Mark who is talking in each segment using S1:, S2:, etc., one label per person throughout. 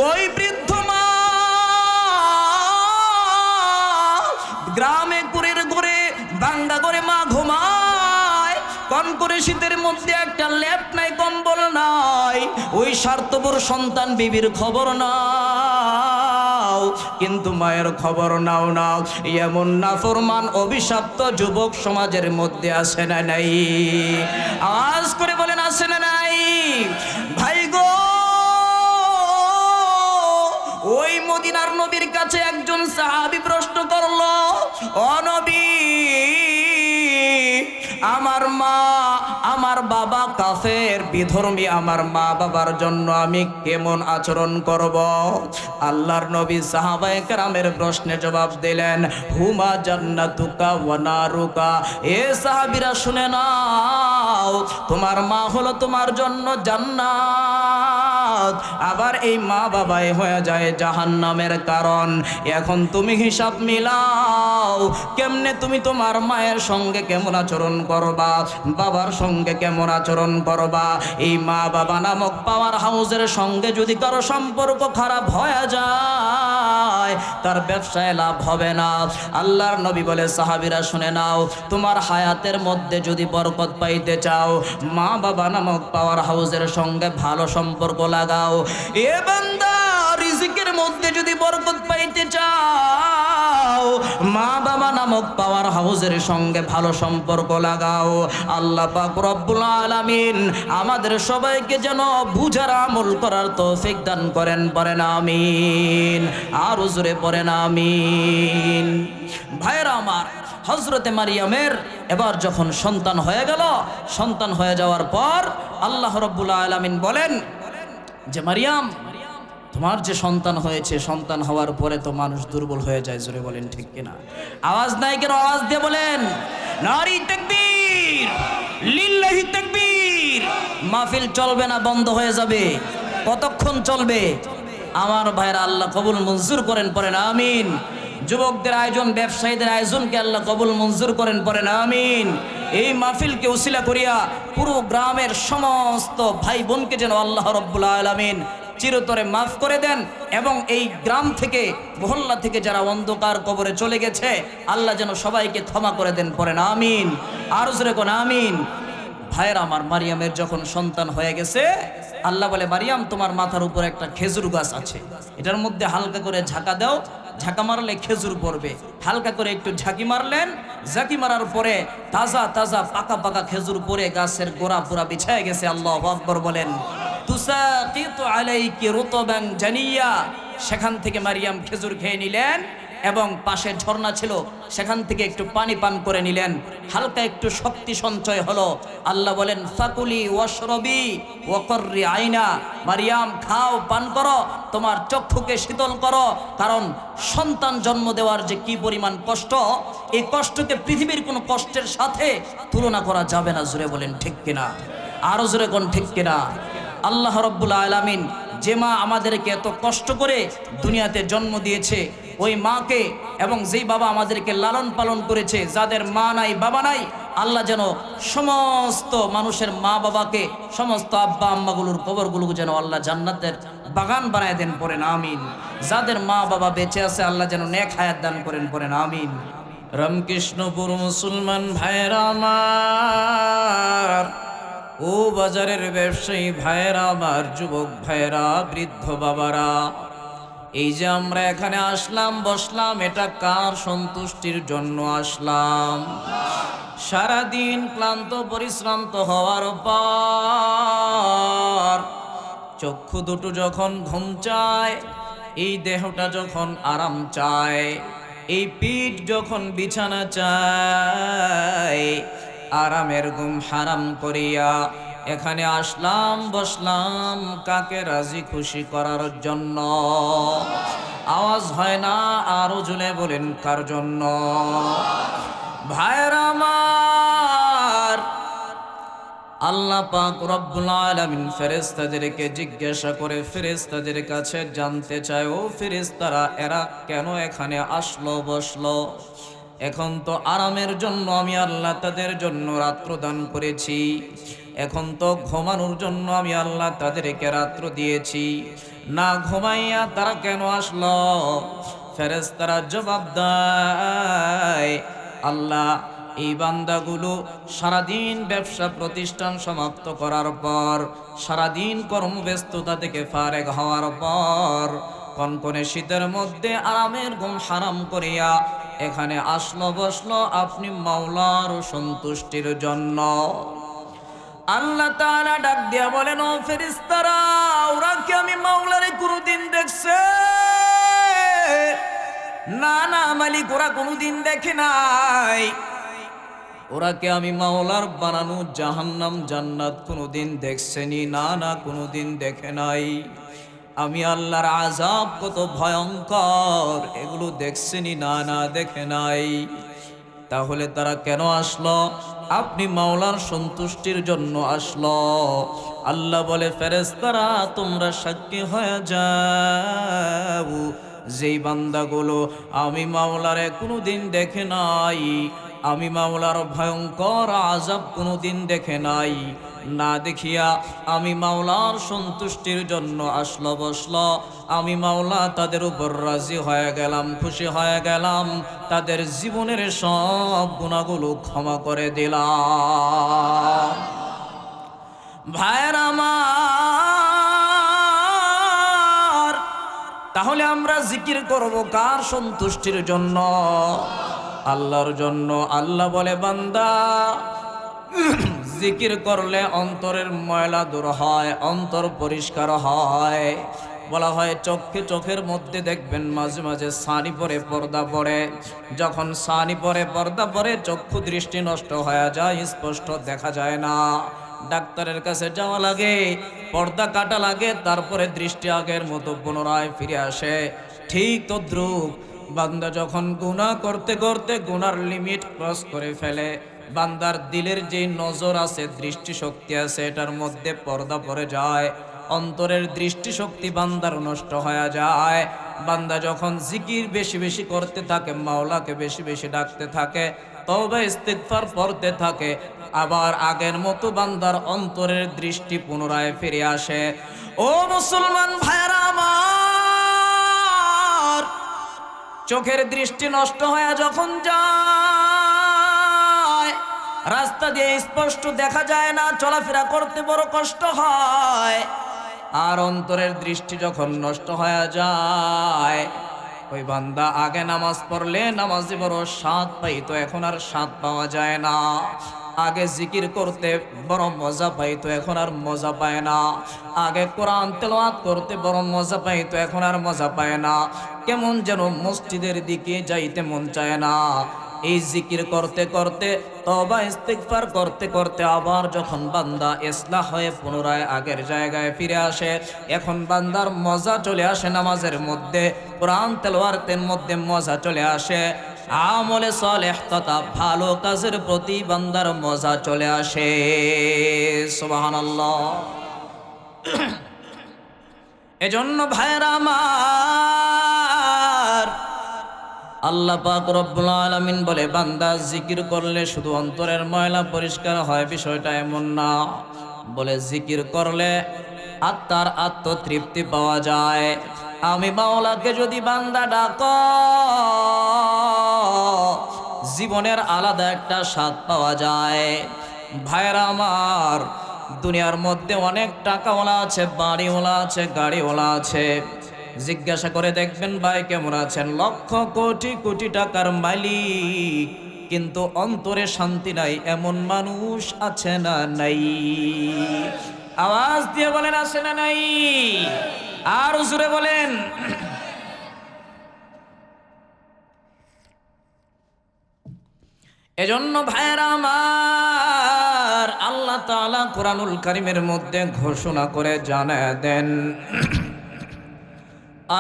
S1: ওই বৃদ্ধ মা গ্রামে কুড়ের ঘরে ভাঙ্গা করে মা ঘুমায়, কন করে শীতের মধ্যে একটা লেপ নাই, কম্বল নাই। ওই স্বার্থপর সন্তান বিবির খবর নাও, কিন্তু মায়ের খবর নাও নাও। এমন নাফরমান অভিশপ্ত যুবক সমাজের মধ্যে আসে না নাই? আওয়াজ করে বলেন আসে না নাই? ভাই গো, ওই মদিনার নবীর কাছে একজন সাহাবী প্রশ্ন করলো, ও নবী, আমার মা আমার বাবা কাফের বিধর্মী, আমার মা বাবার জন্য আমি কেমন আচরণ করব? আল্লাহর নবী সাহাবায়ে কেরামের প্রশ্নের জবাব দিলেন, হুমা জান্নাতুকা ওয়া নারুকা। এ সাহাবীরা শুনে নাও, তোমার মা হলো তোমার জন্য জান্নাত, আবার এই মা বাবাই হয়ে যায় জাহান্নামের কারণ। এখন তুমি হিসাব মিলাও, কেমনে তুমি তোমার মায়ের সঙ্গে কেমন আচরণ করবা, বাবার সঙ্গে কেমন আচরণ করবা। এই মা বাবা নামক পাওয়ার হাউসের সঙ্গে যদি কারো সম্পর্ক খারাপ হয়ে যায়, তার ব্যবসায় লাভ হবে না। আল্লাহর নবী বলে, সাহাবীরা শুনে নাও, তোমার হায়াতের মধ্যে যদি বরকত পাইতে চাও, মা বাবা নামক পাওয়ার হাউসের সঙ্গে ভালো সম্পর্ক লাগাও। এ বান্দা, রিজিকের মধ্যে যদি বরকত পাইতে চাও, মা বাবা নামক পাওয়ার হাউসের সঙ্গে ভালো সম্পর্ক লাগাও। আল্লাহ পাক রব্বুল আলামিন আমাদের সবাইকে যেন বুঝার আমল করার তৌফিক দান করেন, পড়েন আমিন। আর জোরে পড়েন আমিন। ভাইরা আমার, হযরতে মারিয়ামের এবার যখন সন্তান হয়ে গেল, সন্তান হয়ে যাওয়ার পর আল্লাহ রব্বুল আলামিন বলেন যে, মারিয়াম, তোমার যে সন্তান হয়েছে, সন্তান হওয়ার পরে তো মানুষ দুর্বল হয়ে যায়। জোরে বলেন ঠিক কিনা? আওয়াজ নাই কেন? আওয়াজ দিয়ে বলেন নারী তাকবীর, লিল্লাহি তাকবীর। মাহফিল চলবে না, বন্ধ হয়ে যাবে। কতক্ষণ চলবে? আমার ভাইরা আল্লাহ কবুল মঞ্জুর করেন, পড়েন আমিন। যুবকদের আয়োজন, ব্যবসায়ীদের আয়োজনকে আল্লাহ কবুল মঞ্জুর করেন, পড়েন আমিন। এই মাহফিলকে উসিলা করিয়া পুরো গ্রামের সমস্ত ভাই বোনকে যেন আল্লাহ রব্বুল আলামিন চিরতরে মাফ করে দেন, এবং এই গ্রাম থেকে, মহল্লা থেকে যারা অন্ধকার কবরে চলে গেছে, আল্লাহ যেন সবাইকে ক্ষমা করে দেন, পড়েন আমিন। আর জোরে কোন আমিন। ভাইয়ের আমার, মারিয়ামের যখন সন্তান হয়ে গেছে, আল্লাহ বলে, মারিয়াম, তোমার মাথার উপর একটা খেজুর গাছ আছে, এটার মধ্যে হালকা করে ঝাঁকা দাও, ঝাঁকা মারলে খেজুর পড়বে। হালকা করে একটু ঝাঁকি মারলেন, ঝাঁকি মারার পরে তাজা তাজা পাকা পাকা খেজুর পরে গাছের গোড়া পুরা বিছায় গেছে। আল্লাহু আকবার বলেন। তুসাকিতু আলাইকি রুতবান জানিয়া। সেখান থেকে মারিয়াম খেজুর খেয়ে নিলেন, এবং পাশে ঝর্ণা ছিল, সেখান থেকে একটু পানি পান করে নিলেন, হালকা একটু শক্তি সঞ্চয় হলো। আল্লাহ বলেন, ফাকুলি ওয়াশরবি ওয়াকর্রি আইনা। মারিয়াম, খাও, পান করো, তোমার চক্ষুকে শীতল করো, কারণ সন্তান জন্ম দেওয়ার যে কি পরিমাণ কষ্ট, এই কষ্টকে পৃথিবীর কোনো কষ্টের সাথে তুলনা করা যাবে না। জোরে বলেন ঠিক কিনা? আরো জোরে কোন ঠিক কিনা? আল্লাহ রব্বুল আলামিন যে মা আমাদেরকে এত কষ্ট করে দুনিয়াতে জন্ম দিয়েছে, ওই মাকে, এবং যেই বাবা আমাদেরকে লালন পালন করেছে, যাদের মা নাই বাবা নাই, আল্লাহ যেন সমস্ত মানুষের মা বাবাকে, সমস্ত আব্বা আম্মাগুলোর কবরগুলো যেন আল্লাহ জান্নাতের বাগান বানায় দেন, পড়েন আমিন। যাদের মা বাবা বেঁচে আছে, আল্লাহ যেন নেক হায়াত দান করেন, পড়েন আমিন। রামকৃষ্ণপুর মুসলমান ভাইরা আমার, ও বাজারের ব্যবসায়ী ভাইরা আমার, যুবক ভাইরা, বৃদ্ধ বাবারা, এই যে আমরা এখানে আসলাম, বসলাম, এটা কার সন্তুষ্টির জন্য আসলাম? সারাদিন ক্লান্ত পরিশ্রান্ত হওয়ার পর চক্ষু দুটো যখন ঘুম চায়, এই দেহটা যখন আরাম চায়, এই পিঠ যখন বিছানা চায়, আরামের ঘুম হারাম করিয়া এখানে আসলাম, বসলাম কাকে রাজি খুশি করার জন্য? আওয়াজ হয় না, আরো জোরে বলেন কার জন্য? ভাইরা আমার, আল্লাহ পাক রব্বুল আলামিন ফেরেশতাদেরকে জিজ্ঞাসা করে, ফেরেশতাদের কাছে জানতে চায়, ও ফেরেশতারা, এরা কেন এখানে আসলো, বসলো? এখন তো আরামের জন্য আমি আল্লাহ তাদের জন্য রাত্র দান করেছি, এখন তো ঘুমানোর জন্য আমি আল্লাহ তাদেরকে রাত্র দিয়েছি, না ঘুমাইয়া তারা কেন আসলো? ফেরেশতারা জবাব দেয়, আল্লাহ এই বান্দাগুলো সারাদিন ব্যবসা প্রতিষ্ঠান সমাপ্ত করার পর, সারাদিন কর্মব্যস্ততা থেকে ফারেগ হওয়ার পর, কনকনে শীতের মধ্যে আরামের ঘুম হারাম করিয়া এখানে আসলো বসলো আপনি মাওলার সন্তুষ্টির জন্য। আল্লাহ তাআলা ডাক দিয়া বলেন, ও ফেরেশতারা, ওরা কি আমি মাওলারে কোনোদিন দেখছে? না না মালিক, ওরা কোনোদিন দেখে নাই। ওরা কি আমি মাওলার বানানো জাহান্নাম জান্নাত কোনোদিন দেখছেনি? না না, কোনোদিন দেখে নাই। আমি আল্লাহর আযাব কত ভয়ঙ্কর এগুলো দেখছেনি? না না, দেখে নাই। তাহলে তারা কেন আসলো? আপনি মাওলার সন্তুষ্টির জন্য আসলো। আল্লাহ বলে, ফেরেশতারা তোমরা সাক্ষী হয়ে যাও, যেই বান্দাগুলো আমি মাওলারে কোনোদিন দেখে নাই, আমি মাওলার ভয়ঙ্কর আযাব কোনোদিন দেখে নাই, না দেখিয়া আমি মাওলার সন্তুষ্টির জন্য আসলো বসলো, আমি মাওলা তাদের উপর রাজি হয়ে গেলাম, খুশি হয়ে গেলাম, তাদের জীবনের সব গুনাহগুলো ক্ষমা করে দিলাম। ভাইরা আমার, তাহলে আমরা জিকির করব কার সন্তুষ্টির জন্য? আল্লাহর জন্য। আল্লাহ বলে, বান্দা জিকির করলে অন্তরের ময়লা দূর হয়, অন্তর পরিষ্কার হয়। বলা হয় চোখের মধ্যে দেখবেন মাঝে মাঝে ছানি পড়ে, পর্দা পড়ে। যখন ছানি পড়ে, পর্দা পড়ে, চক্ষু দৃষ্টি নষ্ট হয়ে যায়, স্পষ্ট দেখা যায় না। ডাক্তারের কাছে যাওয়া লাগে, পর্দা কাটা লাগে, তারপরে দৃষ্টি আগের মতো পুনরায় ফিরে আসে। ঠিক তদ্রূপ বান্দা যখন গুনাহ করতে করতে গুনার লিমিট ক্রস করে ফেলে, বান্দার দিলের যে নজর আছে, দৃষ্টিশক্তি আছে, এটার মধ্যে পর্দা পড়ে যায়, অন্তরের দৃষ্টিশক্তি বান্দার নষ্ট হয়ে যায়। বান্দা যখন জিকির বেশি বেশি করতে থাকে, মাওলাকে বেশি বেশি ডাকতে থাকে, তওবা ইস্তিগফার পড়তে থাকে, আবার আগের মতো বান্দার অন্তরের দৃষ্টি পুনরায় ফিরে আসে। ও মুসলমান ভাইরা আমার, চোখের দৃষ্টি নষ্ট হয়ে যখন যায়, রাস্তা দিয়ে স্পষ্ট দেখা যায় না, চলাফেরা করতে বড় কষ্ট হয়, আর অন্তরের দৃষ্টি যখন নষ্ট হয়ে যায়, ওই বান্দা আগে নামাজ পড়লে নামাজে বড় স্বাদ পাইতো, এখন আর স্বাদ পাওয়া যায় না। আগে জিকির করতে বড় মজা পাইতো, এখন আর মজা পায় না। আগে কোরআন তেলাওয়াত করতে বড় মজা পাইতো, এখন আর মজা পায় না। কেমন যেন মসজিদের দিকে যাইতে মন চায় না। এই জিকির করতে করতে, তওবা ইস্তিগফার করতে করতে, আবার যখন বান্দা ইসলাহ হয়ে পুনরায় আগের জায়গায় ফিরে আসে, এখন বান্দার মজা চলে আসে নামাজের মধ্যে, কোরআন তেলাওয়াতের মধ্যে মজা চলে আসে, আমলে সালেহ তথা ভালো কাজের প্রতি বান্দার মজা চলে আসে। সুবহানাল্লাহ। এজন্য ভাইরা আমার, আল্লাহ পাক রব্বুল আলামিন বলে, বান্দা জিকির করলে শুধু অন্তরের ময়লা পরিষ্কার হয়, বিষয়টা এমন না। বলে জিকির করলে আত্মার আত্মতৃপ্তি পাওয়া যায়। আমি মাওলাকে যদি বান্দা ডাকো, জীবনের আলাদা একটা স্বাদ পাওয়া যায়। ভাইরা আমার, দুনিয়ার মধ্যে অনেক টাকাওয়ালা আছে, বাড়িওয়ালা আছে, গাড়িওয়ালা আছে। জিজ্ঞাসা করে দেখবেন, ভাই কেমন আছেন? লক্ষ কোটি কোটি টাকার মালিক, কিন্তু অন্তরে শান্তি নাই, এমন মানুষ আছে না নাই? আওয়াজ দিয়ে বলেন, আছে না নাই? আর জোরে বলেন। এজন্য ভাইরা আমার, আল্লাহ তাআলা কোরআনুল কারীমের মধ্যে ঘোষণা করে জানায় দেন,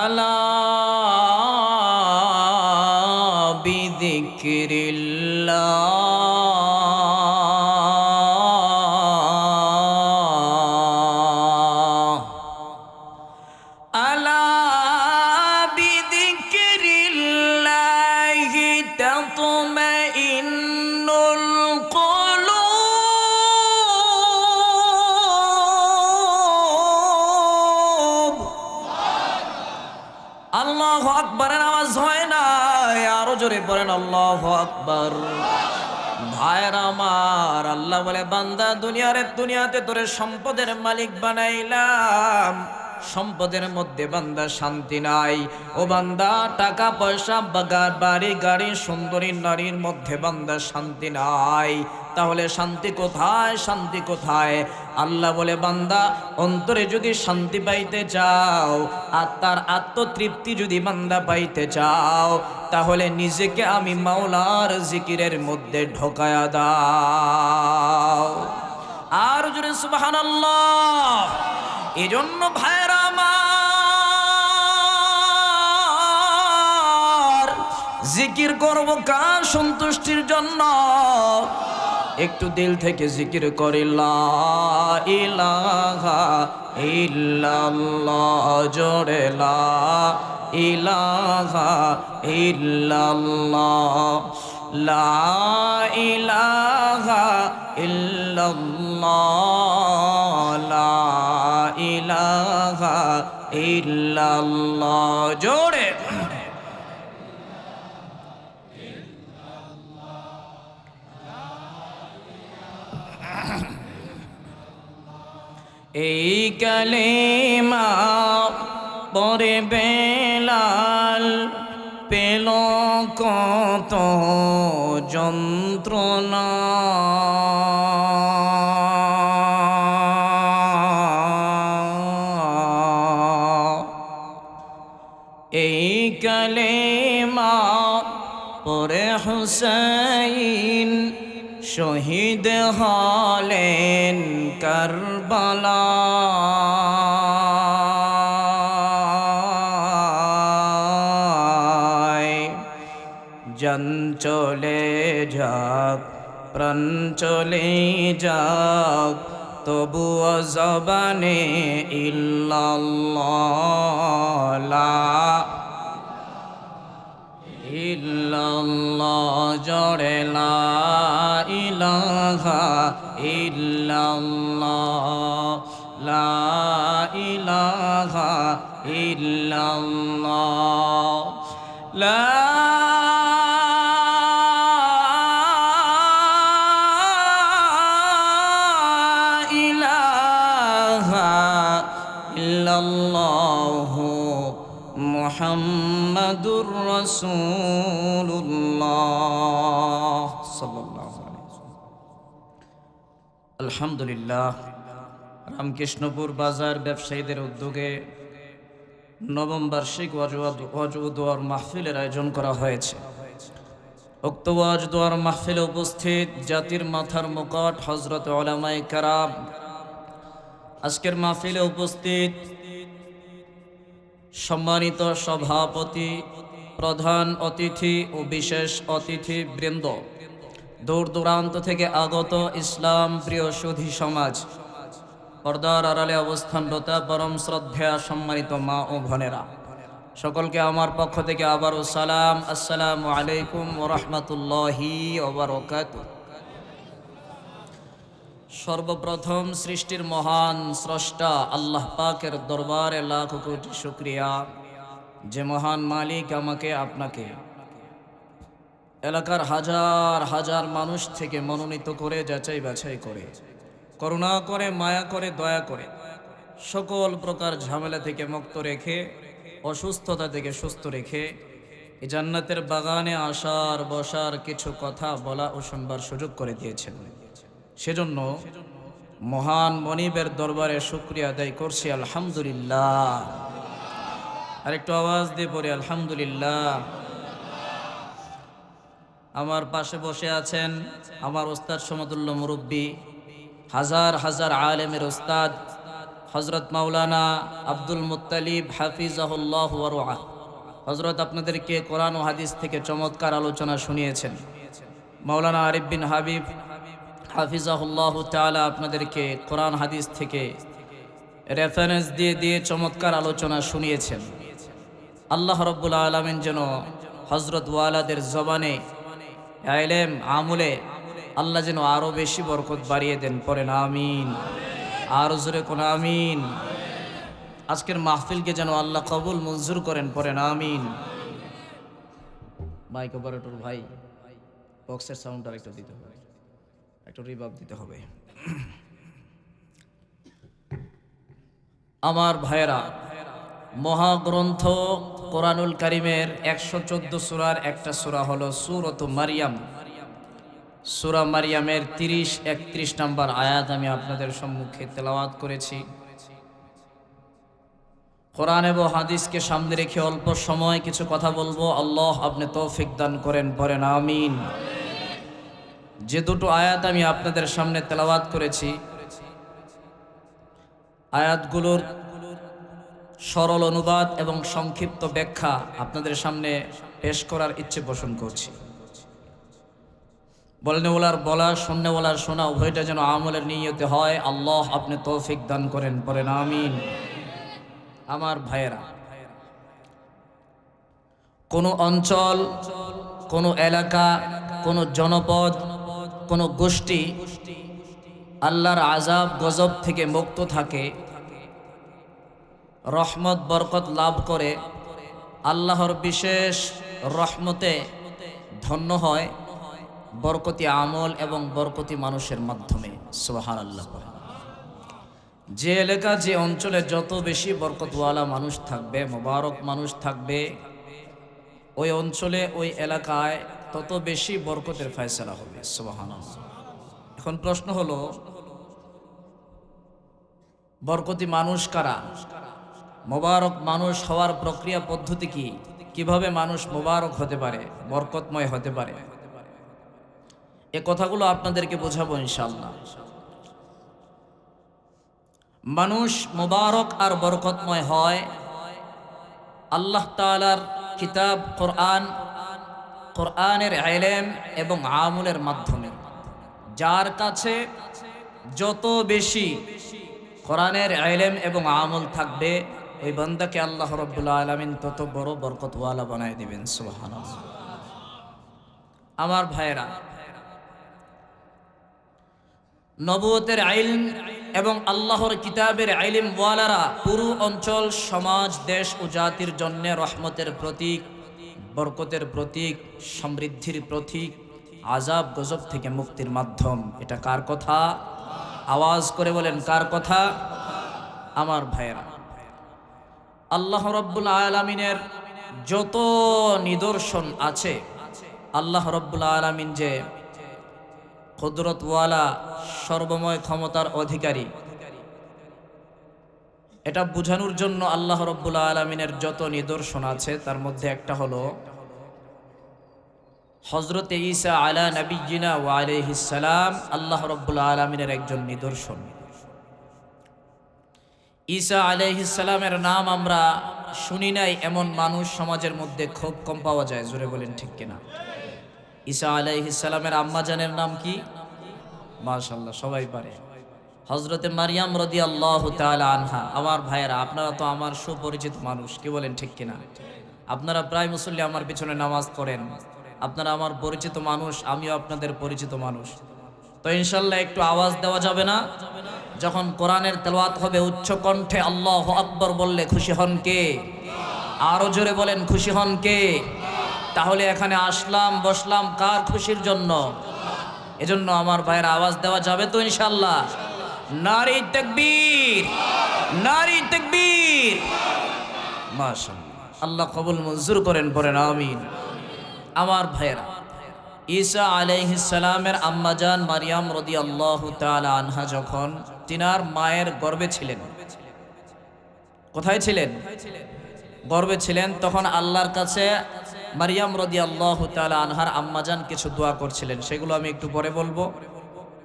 S1: আলা বিযিকরিল্লাহ, আলা বিযিকরিল্লাহি তাতমাইন্নুল কুলুব। আল্লাহু আকবারের আওয়াজ হয় না, আরো জোরে পড়েন আল্লাহু আকবার। ভাইরা আমার, আল্লাহ বলে বান্দা দুনিয়াতে তোরে সম্পদের মালিক বানাইলাম, সম্পদের মধ্যে বান্দা শান্তি নাই। ও বান্দা, টাকা পয়সা বাড়ি গাড়ি সুন্দরী নারীর মধ্যে বান্দা শান্তি নাই। তাহলে শান্তি কোথায়? শান্তি কোথায়? আল্লাহ বলে বান্দা, অন্তরে যদি শান্তি পাইতে চাও, আত্মার আত্মতৃপ্তি যদি বান্দা পাইতে চাও, তাহলে নিজেকে আমি মাওলার জিকিরের মধ্যে ঢোকায়া দাও। আর জোরে সুবহানাল্লাহ। এজন্য ভাইরা আমার, জিকির করব কার সন্তুষ্টির জন্য? একটু দিল থেকে জিকির করি, লা ইলাহা ইল্লাল্লাহ, জোরে লা ইলাহা ইল্লাল্লাহ, লা ইলাহা ইল্লাল্লাহ, লা ইলাহা ইল্লাল্লাহ, জোরে। এই কালেমা পরে বেলাল পেল কত যন্ত্রণা, এই কালেমা পরে হুসাইন শহীদ হলেন কারবালায়। জান চলে যাক, প্রাণ চলে যাক, তবুও জবানে ইল্লাল্লাহ, লা ইল্লাল্লাহ, জোরে লা ইলাহা ইল্লাল্লাহ, লা ইলাহা ইল্লাল্লাহ, লা ইলাহা ইল্লাল্লাহ মুহাম্মাদুর রাসূলুল্লাহ সাল্লাল্লাহু আলাইহি ওয়াসাল্লাম। আলহামদুলিল্লাহ, রামকৃষ্ণপুর বাজার ব্যবসায়ীদের উদ্যোগে নবম বার্ষিক ওয়াজ ও দোয়ার মাহফিলের আয়োজন করা হয়েছে। উক্ত ওয়াজ দোয়ার মাহফিলে উপস্থিত জাতির মাথার মুকুট হযরত উলামায়ে কেরাম, আজকের মাহফিলে উপস্থিত সম্মানিত সভাপতি, প্রধান অতিথি ও বিশেষ অতিথি বৃন্দ, দূর দূরান্ত থেকে আগত ইসলাম প্রিয় সুধী সমাজ, পর্দার আড়ালে অবস্থানরত পরম শ্রদ্ধেয় সম্মানিত মা ও বোনেরা, সকলকে আমার পক্ষ থেকে আবারও সালাম, আসসালামু আলাইকুম ওয়া রাহমাতুল্লাহি ওয়া বারাকাতুহু। সর্বপ্রথম সৃষ্টির মহান স্রষ্টা আল্লাহ পাকের দরবারে লাখ কোটি শুকরিয়া, যে মহান মালিক আমাকে আপনাকে এলাকার হাজার হাজার মানুষ থেকে মনোনীত করে যাচাই বাছাই করে, করুণা করে, মায়া করে, দয়া করে, সকল প্রকার ঝামেলা থেকে মুক্ত রেখে, অসুস্থতা থেকে সুস্থ রেখে এই জান্নাতের বাগানে আসার বসার কিছু কথা বলা ও শুনবার সুযোগ করে দিয়েছেন। সেজন্য মহান মনিবের দরবারে শুকরিয়া আদায় করছি, আলহামদুলিল্লাহ। আরেকটু আওয়াজ দিয়ে পড়ি আলহামদুলিল্লাহ। আমার পাশে বসে আছেন আমার ওস্তাদ সমতুল্য মুরব্বী, হাজার হাজার আলেমের ওস্তাদ হযরত মাওলানা আব্দুল মুত্তালিব হাফিজাহুল্লাহ ওয়া রাআহ। হযরত আপনাদেরকে কোরআন ও হাদিস থেকে চমৎকার আলোচনা শুনিয়েছেন। মাওলানা আরিফ বিন হাবিব হাফিজাহুল্লাহ তাআলা আপনাদেরকে কোরআন হাদিস থেকে রেফারেন্স দিয়ে চমৎকার আলোচনা শুনিয়েছেন। আল্লাহ রাব্বুল আলামিন যেন হযরত ওয়ালাদের জবানে ইলম আমলে আল্লাহ যেন আরো বেশি বরকত বাড়িয়ে দেন, পড়েন আমিন। আর জোরে কোন আমিন। আজকের মাহফিলকে যেন আল্লাহ কবুল মঞ্জুর করেন, পড়েন আমিন। মাইক অপারেটর ভাই, বক্সের সাউন্ডটা একটু দিতে হবে, একটু রিভার্ব দিতে হবে। আমার ভাইয়েরা, মহাগ্রন্থ কোরআনুল কারীমের 114 সূরার একটা সূরা হলো সূরাত মারইয়াম। সূরা মারইয়ামের 30-31 নম্বর আয়াত আমি আপনাদের সম্মুখে তেলাওয়াত করেছি। কোরআন এবং হাদিসকে সামনে রেখে অল্প সময় কিছু কথা বলবো। আল্লাহ আপনি তৌফিক দান করেন, পড়েন আমিন। যে দুটো আয়াত আমি আপনাদের সামনে তেলাওয়াত করেছি, আয়াতগুলোর সরল অনুবাদ এবং সংক্ষিপ্ত ব্যাখ্যা আপনাদের সামনে পেশ করার ইচ্ছে পোষণ করছি। বলনেওয়ালার বলা, শুননেওয়ালার শোনা, উভয়টা যেন আমলের নিয়তে হয়। আল্লাহ আপনি তৌফিক দান করেন, পড়েন আমিন। আমার ভাইয়েরা, কোনো অঞ্চল, কোনো এলাকা, কোনো জনপদ, কোনো গোষ্ঠী আল্লাহর আযাব গজব থেকে মুক্ত থাকে, রহমত বরকত লাভ করে, আল্লাহর বিশেষ রহমতে ধন্য হয় বরকতি আমল এবং বরকতি মানুষের মাধ্যমে। সুবহানাল্লাহ। যে এলাকা, যে অঞ্চলে যত বেশি বরকতওয়ালা মানুষ থাকবে, মোবারক মানুষ থাকবে, ওই অঞ্চলে ওই এলাকায় তত বেশি বরকতের ফয়সালা হবে। সুবহানাল্লাহ। এখন প্রশ্ন হলো, বরকতি মানুষ কারা? মোবারক মানুষ হওয়ার প্রক্রিয়া পদ্ধতি কি? কিভাবে মানুষ মোবারক হতে পারে, বরকতময় হতে পারে? এ কথাগুলো আপনাদেরকে বোঝাবো ইনশাআল্লাহ। মানুষ মোবারক আর বরকতময় হয় আল্লাহ তাআলার কিতাব কোরআন, কোরআনের ইলম এবং আমলের মাধ্যমে। যার কাছে যত বেশি কোরআনের ইলম এবং আমল থাকবে, ওই বান্দাকে আল্লাহ রাব্বুল আলামিন তত বড় বরকতওয়ালা বানায় দিবেন। সুবহানাল্লাহ। আমার ভাইয়েরা, নবুয়তের ইলম এবং আল্লাহর কিতাবের ইলম ওয়ালারা পুরো অঞ্চল, সমাজ, দেশ ও জাতির জন্য রহমতের প্রতীক, বরকতের প্রতীক, সমৃদ্ধির প্রতীক, আযাব গজব থেকে মুক্তির মাধ্যম। এটা কার কথা? আওয়াজ করে বলেন, কার কথা? আমার ভাইয়েরা, আল্লাহ রাব্বুল আলামিনের যত নিদর্শন আছে, আল্লাহ রাব্বুল আলামিন যে কুদরতওয়ালা, সর্বময় ক্ষমতার অধিকারী, এটা বোঝানোর জন্য আল্লাহ রাব্বুল আলামিনের যত নিদর্শন আছে, তার মধ্যে একটা হলো হযরত ঈসা আলা নবিয়্যিনা ওয়া আলাইহিস সালাম আল্লাহ রাব্বুল আলামিনের একজন নিদর্শন। ঈসা আলাইহিস সালামের নাম আমরা শুনি নাই এমন মানুষ সমাজের মধ্যে খুব কম পাওয়া যায়। জোরে বলেন ঠিক কিনা? ঈসা আলাইহিস সালামের আম্মা জানের নাম কি? মাশাআল্লাহ, সবাই পারে। হযরতে মারইয়াম রাদিয়াল্লাহু তাআলা আনহা। আমার ভাইয়েরা, আপনারা তো আমার সুপরিচিত মানুষ, কি বলেন ঠিক কিনা? আপনারা প্রায় মুসল্লি, আমার পিছনে নামাজ পড়েন, আপনারা আমার পরিচিত মানুষ, আমিও আপনাদের পরিচিত মানুষ। তো ইনশাআল্লাহ একটু আওয়াজ দেওয়া যাবে না? যখন কোরআনের তেলাওয়াত হবে উচ্চ কণ্ঠে আল্লাহু আকবার বললে খুশি হন কে? আরো জোরে বলেন, খুশি হন কে? তাহলে এখানে আসলাম, বসলাম কার খুশির জন্য? এজন্য আমার ভাইয়ের আওয়াজ দেওয়া যাবে তো ইনশাআল্লাহ? নারী তাকবীর, নারী তাকবীর। মাশাআল্লাহ, আল্লাহ কবুল মঞ্জুর করেন, পড়েন আমিন। আমার ভাইয়েরা, ঈসা আলাইহিস সালামের আম্মাজান মারইয়াম রাদিয়াল্লাহু তাআলা আনহা যখন তিনার মায়ের গর্ভে ছিলেন, কোথায় ছিলেন? গর্ভে ছিলেন, তখন আল্লাহর কাছে মারইয়াম রাদিয়াল্লাহু তাআলা আনহার আম্মাজান কিছু দোয়া করছিলেন, সেগুলো আমি একটু পরে বলবো।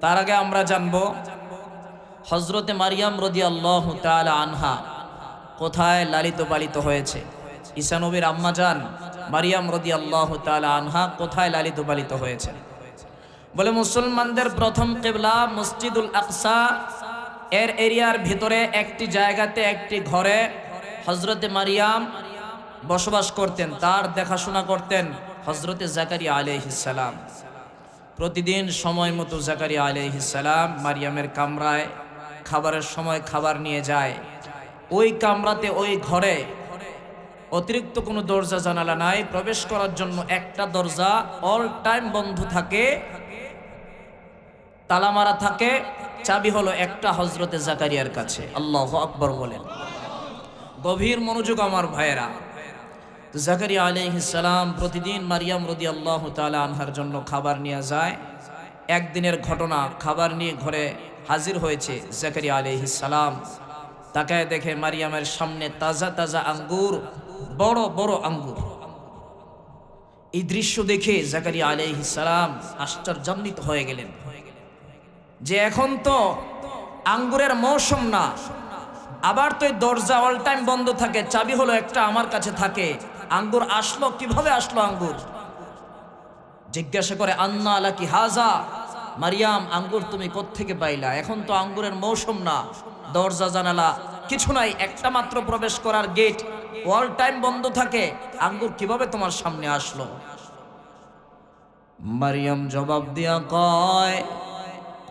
S1: তার আগে আমরা জানবো হযরতে মারইয়াম রাদিয়াল্লাহু তাআলা আনহা কোথায় লালিত পালিত হয়েছে। ঈসা নবীর আম্মাজান মারইয়াম রাদিয়াল্লাহু তাআলা আনহা কোথায় লালিত পালিত হয়েছে? বলে মুসলমানদের প্রথম কিবলা মসজিদুল আকসা এর এরিয়ার ভিতরে একটি জায়গাতে, একটি ঘরে হযরতে মারইয়াম বসবাস করতেন, তার দেখাশোনা করতেন হযরতে জাকারিয়া আলাইহিস সালাম। প্রতিদিন সময় মতো জাকারিয়া আলাইহিস সালাম মারইয়ামের কামরায় খাবারের সময় খাবার নিয়ে যায়। ওই কামরাতে, ওই ঘরে অতিরিক্ত কোনো দরজা জানালা নাই, প্রবেশ করার জন্য একটা দরজা অল টাইম বন্ধ থাকে, তালা মারা থাকে, চাবি হলো একটা, হযরতে জাকারিয়ার কাছে। আল্লাহু আকবার বলেন। গভীর মনোযোগ আমার ভাইয়েরা। তো জাকারিয়া আলাইহিস সালাম প্রতিদিন মারিয়াম রাদিয়াল্লাহু তাআলা আনহার জন্য খাবার নিয়ে যায়। একদিনের ঘটনা, খাবার নিয়ে ঘরে হাজির হয়েছে জাকারিয়া আলাইহিস সালাম। তাকায় দেখে মারিয়ামের সামনে তাজা তাজা আঙ্গুর, বড় বড় আঙ্গুর। এই দৃশ্য দেখে জাকারিয়া আলাইহিস সালাম আশ্চর্যান্বিত হয়ে গেলেন যে এখন তো আঙ্গুরের মৌসুম না, আবার তো এই দরজা অল টাইম বন্ধ থাকে, চাবি হলো একটা আমার কাছে থাকে, আঙ্গুর আসলো কিভাবে আসলো আঙ্গুর? জিজ্ঞাসা করে আন্না লাকি হাজা, মারিয়াম আঙ্গুর তুমি কোত্থেকে পাইলা? এখন তো আঙ্গুরের মৌসুম না, দরজা জানালা কিছু নাই, একটা মাত্র প্রবেশ করার গেট, অল টাইম বন্ধ থাকে, আঙ্গুর কিভাবে তোমার সামনে আসলো? মারিয়াম জবাব দিয়া কয়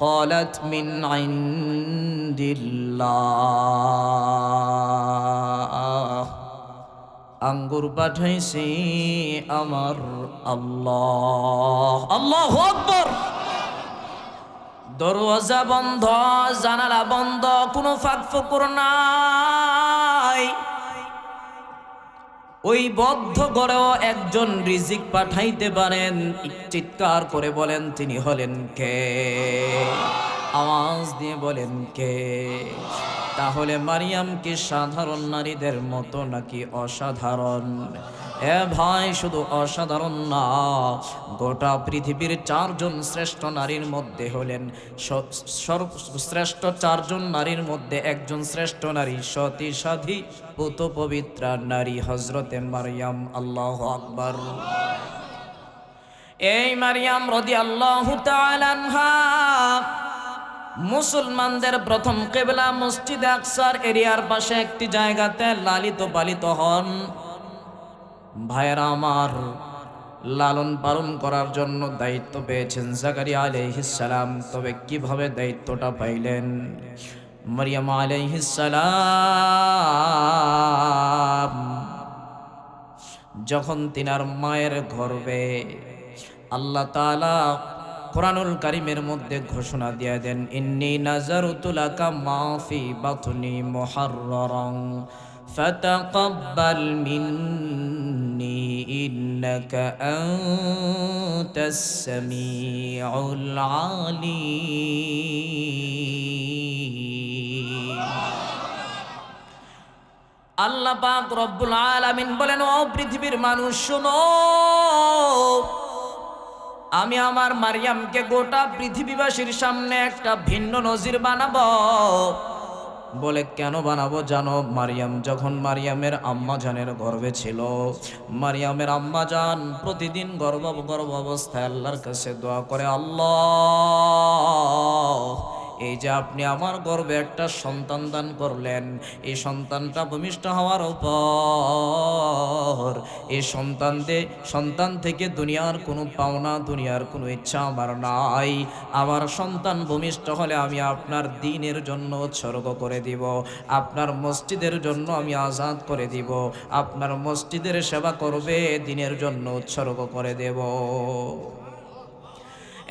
S1: قالت من عند الله, আঙ্গুর পাঠাইছি আমার আল্লাহ। আল্লাহু আকবার। দরওয়াজা বন্ধ, জানালা বন্ধ, কোনো ফাঁক ফোকর নাই। ওই বদ্ধ ঘরেও একজন রিজিক পাঠাইতে পারেন। চিৎকার করে বলেন তিনি হলেন কে? আওয়াজ দিয়ে বলেন কে? তাহলে মারিয়াম কি সাধারণ নারীদের মতো নাকি অসাধারণ? এ ভাই, শুধু অসাধারণ না, গোটা পৃথিবীর 4 জন শ্রেষ্ঠ নারীর মধ্যে হলেন শ্রেষ্ঠ 4 জন নারীর মধ্যে একজন শ্রেষ্ঠ নারী, সতী সাধী পুত পবিত্রা নারী হযরতে মারিয়াম। আল্লাহু আকবার। এই মারিয়াম রাদিয়াল্লাহু তাআলা আনহা মুসলমানদের প্রথম কিবলা মসজিদে আকসার এরিয়ার পাশে একটি জায়গাতে লালিত পালিত হন। ভাইয়েরা আমার, লালন পালন করার জন্য দায়িত্ব পেয়েছেন জাকারিয়া আলাইহিস সালাম। তবে কিভাবে দায়িত্বটা পাইলেন? মারিয়াম আলাইহিস সালাম যখন তিনার মায়ের গর্ভে, আল্লাহ তাআলা কুরআনুল কারীমের মধ্যে ঘোষণা দিয়ে দেন, ইন্নী নাযারতু লাকা মা ফি বাতনি মুহাররারান ফাতাকাব্বাল মিন্নি ইন্নাকা আনতাস সামিউল আলীম। আল্লাহ পাক রব্বুল আলামিন বলেন, ও পৃথিবীর মানুষ শোনো, আমি আমার মারিয়ামকে গোটা পৃথিবীবাসীর সামনে একটা ভিন্ন নজির বানাবো। বলে কেন বানাবো জানো? মারিয়াম যখন মারিয়ামের আম্মাজানের গর্ভে ছিল, মারিয়ামের আম্মাজান প্রতিদিন গর্ভ অবস্থায় আল্লাহর কাছে দোয়া করে, আল্লাহ, এই যে আপনি আমার গর্ভে একটা সন্তান দান করলেন, এই সন্তানটা ভূমিষ্ঠ হওয়ার পর এই সন্তান থেকে দুনিয়ার কোনো পাওনা, দুনিয়ার কোনো ইচ্ছা আমার নাই। আমার সন্তান ভূমিষ্ঠ হলে আমি আপনার দ্বীনের জন্য উৎসর্গ করে দিব, আপনার মসজিদের জন্য আমি আজাদ করে দিব, আপনার মসজিদের সেবা করবে, দ্বীনের জন্য উৎসর্গ করে দেব।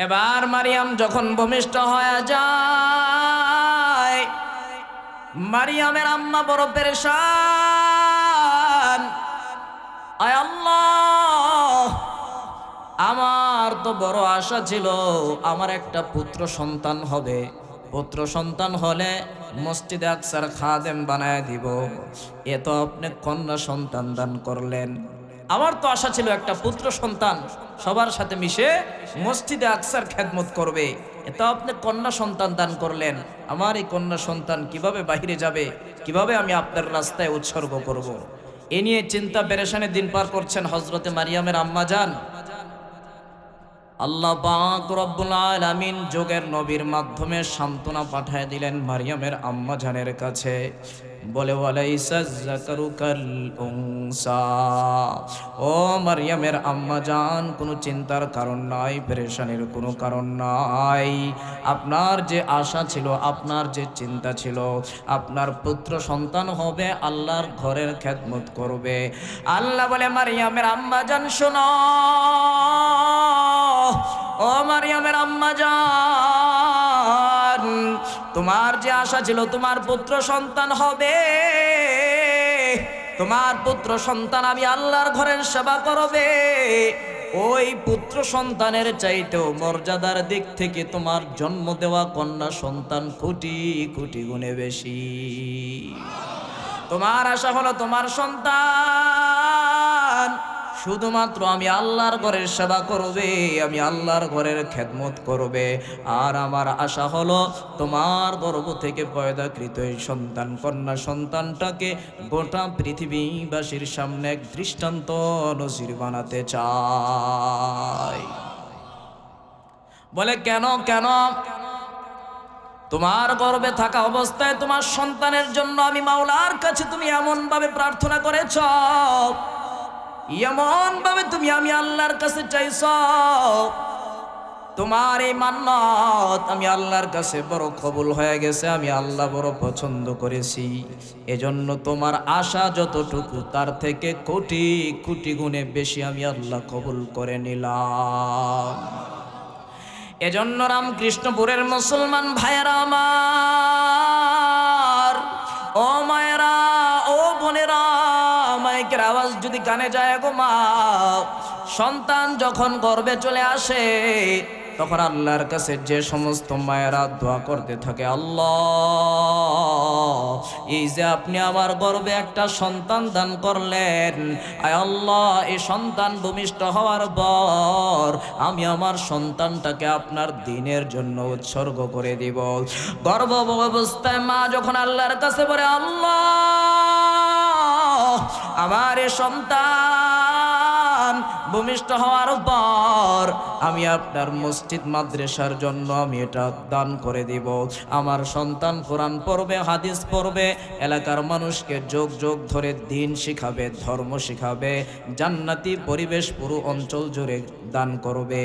S1: এবার মারিয়াম যখন ভূমিষ্ঠ হয়ে যায়, মারিয়ামের আম্মা বড় পেরেশান। আয় আল্লাহ, আমার তো বড় আশা ছিল আমার একটা পুত্র সন্তান হবে, পুত্র সন্তান হলে মসজিদে আকসার খাদেম বানায় দিব, এ তো আপনি কন্যা সন্তান দান করলেন। আমার তো আশা ছিল একটা পুত্র সন্তান সবার সাথে মিশে মসজিদে আকসার খেদমত করবে, এটা আপনি কন্যা সন্তান দান করলেন। আমার এই কন্যা সন্তান কিভাবে বাহিরে যাবে, কিভাবে আমি আপনার রাস্তায় উৎসর্গ করব? এ নিয়ে চিন্তা পেরেশানে দিন পার করছেন হযরতে মারিয়ামের আম্মা জান। আল্লাহ পাক রব্বুল আলামিন যোগের নবীর মাধ্যমে সান্ত্বনা পাঠিয়ে দিলেন মারিয়ামের আম্মা জানের কাছে, বলে ওয়ালাইসা যাকারু কাল উনসা, ও মারিয়ামের আম্মা জান, কোনো চিন্তার কারণ নাই, পেরেশানির কোনো কারণ নাই। আপনার যে আশা ছিল, আপনার যে চিন্তা ছিল, আপনার পুত্র সন্তান হবে, আল্লাহর ঘরের খেদমত করবে। আল্লাহ বলে মারিয়ামের আম্মা জান শোনো, ও মারিয়ামের আম্মা জান, তোমার যে আশা ছিল তোমার পুত্র সন্তান হবে, তোমার পুত্র সন্তান আমি আল্লাহর ঘরের সেবা করবে, ওই পুত্র সন্তানের চাইতেও মর্যাদার দিক থেকে তোমার জন্ম দেওয়া কন্যা সন্তান কোটি কোটি গুণে বেশি। তোমার আশা হলো তোমার সন্তান শুধুমাত্র আমি আল্লাহর ঘরের সেবা করবে, আমি আল্লাহর ঘরের খেদমত করবে। আর আমার আশা হলো তোমার গর্ভ থেকে পয়দাকৃত এই সন্তান, কন্যা সন্তানটাকে গোটা পৃথিবীবাসীর সামনে এক দৃষ্টান্ত নজির বানাতে চাই। বলে কেন কেন? তোমার গর্ভে থাকা অবস্থায় তোমার সন্তানের জন্য আমি মাওলার কাছে তুমি এমন ভাবে প্রার্থনা করেছ, এমন ভাবে তুমি আমি আল্লাহর কাছে চাইছ, তোমার এই মান্নাত আমি আল্লাহর কাছে বড় কবুল হয়ে গেছে, আমি আল্লাহ বড় পছন্দ করেছি। এজন্য তোমার আশা যতটুকু তার থেকে কোটি কোটি গুণে বেশি আমি আল্লাহ কবুল করে নিলাম। এজন্য রামকৃষ্ণপুরের মুসলমান ভাইয়েরা আমার, ও মায়েরা, ও বোনেরা, মাইকের আওয়াজ যদি কানে যায় গো মা, সন্তান যখন গর্ভে চলে আসে তখন আল্লাহর কাছে যে সমস্ত মায়েরা দোয়া করতে থাকে, আল্লাহ এই যে আপনি আমার গর্ভে একটা সন্তান দান করলেন, আয় আল্লাহ এই সন্তান ভূমিষ্ঠ হওয়ার পর আমি আমার সন্তানটাকে আপনার দ্বীনের জন্য উৎসর্গ করে দিব। গর্ভ অবস্থায় মা যখন আল্লাহর কাছে বলে, আল্লাহ আমার এই সন্তান ভূমিষ্ঠ হওয়ার পর আমি আপনার মসজিদ মাদ্রাসার জন্য আমি এটা দান করে দিব, আমার সন্তান কোরআন পড়বে, হাদিস পড়বে, এলাকার মানুষকে যোগ যোগ ধরে দিন শিখাবে, ধর্ম শিখাবে, জান্নাতি পরিবেশ পুরো অঞ্চল জুড়ে দান করবে।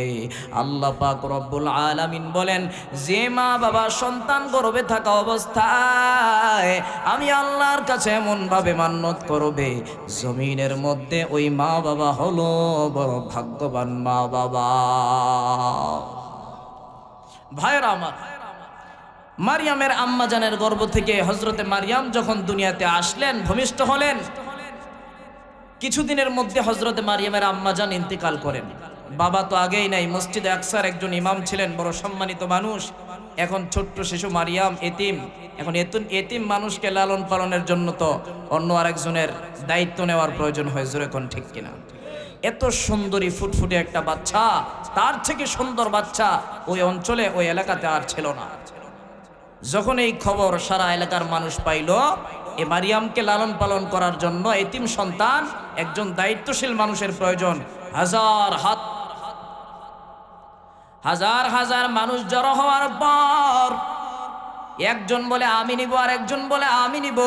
S1: আল্লাহ পাক রব্বুল আলামিন বলেন, যে মা বাবা সন্তান গর্ভে থাকা অবস্থায় আমি আল্লাহর কাছে এমন ভাবে মান্নত করবে, জমিনের মধ্যে ওই মা বাবা হলো বড় ভাগ্যবান মা বাবা। ভাইরা আমার, মারিয়ামের আম্মা জানের গর্ভ থেকে হযরতে মারিয়াম যখন দুনিয়াতে আসলেন, ভূমিষ্ঠ হলেন, কিছুদিনের মধ্যে হযরতে মারিয়ামের আম্মা জান ইন্তেকাল করেন। বাবা তো আগেই নাই, মসজিদে আকসার একজন ইমাম ছিলেন, বড় সম্মানিত মানুষ। এখন ছোট্ট শিশু মারিয়াম এতিম, এখন এতিম মানুষকে লালন পালনের জন্য তো অন্য আরেকজনের দায়িত্ব নেওয়ার প্রয়োজন হয়, জোরে কোন ঠিক কিনা? এত সুন্দরী ফুটফুটে একটা বাচ্চা, তার থেকে সুন্দর বাচ্চা ওই অঞ্চলে ওই এলাকাতে আর ছিল না। যখন এই খবর সারা এলাকার মানুষ পাইল, এ মারিয়ামকে লালন পালন করার জন্য এতিম সন্তান একজন দায়িত্বশীল মানুষের প্রয়োজন। হাজার হাজার মানুষ জড়ো হওয়ার পর একজন বলে আমি নিব, আর একজন বলে আমি নিব,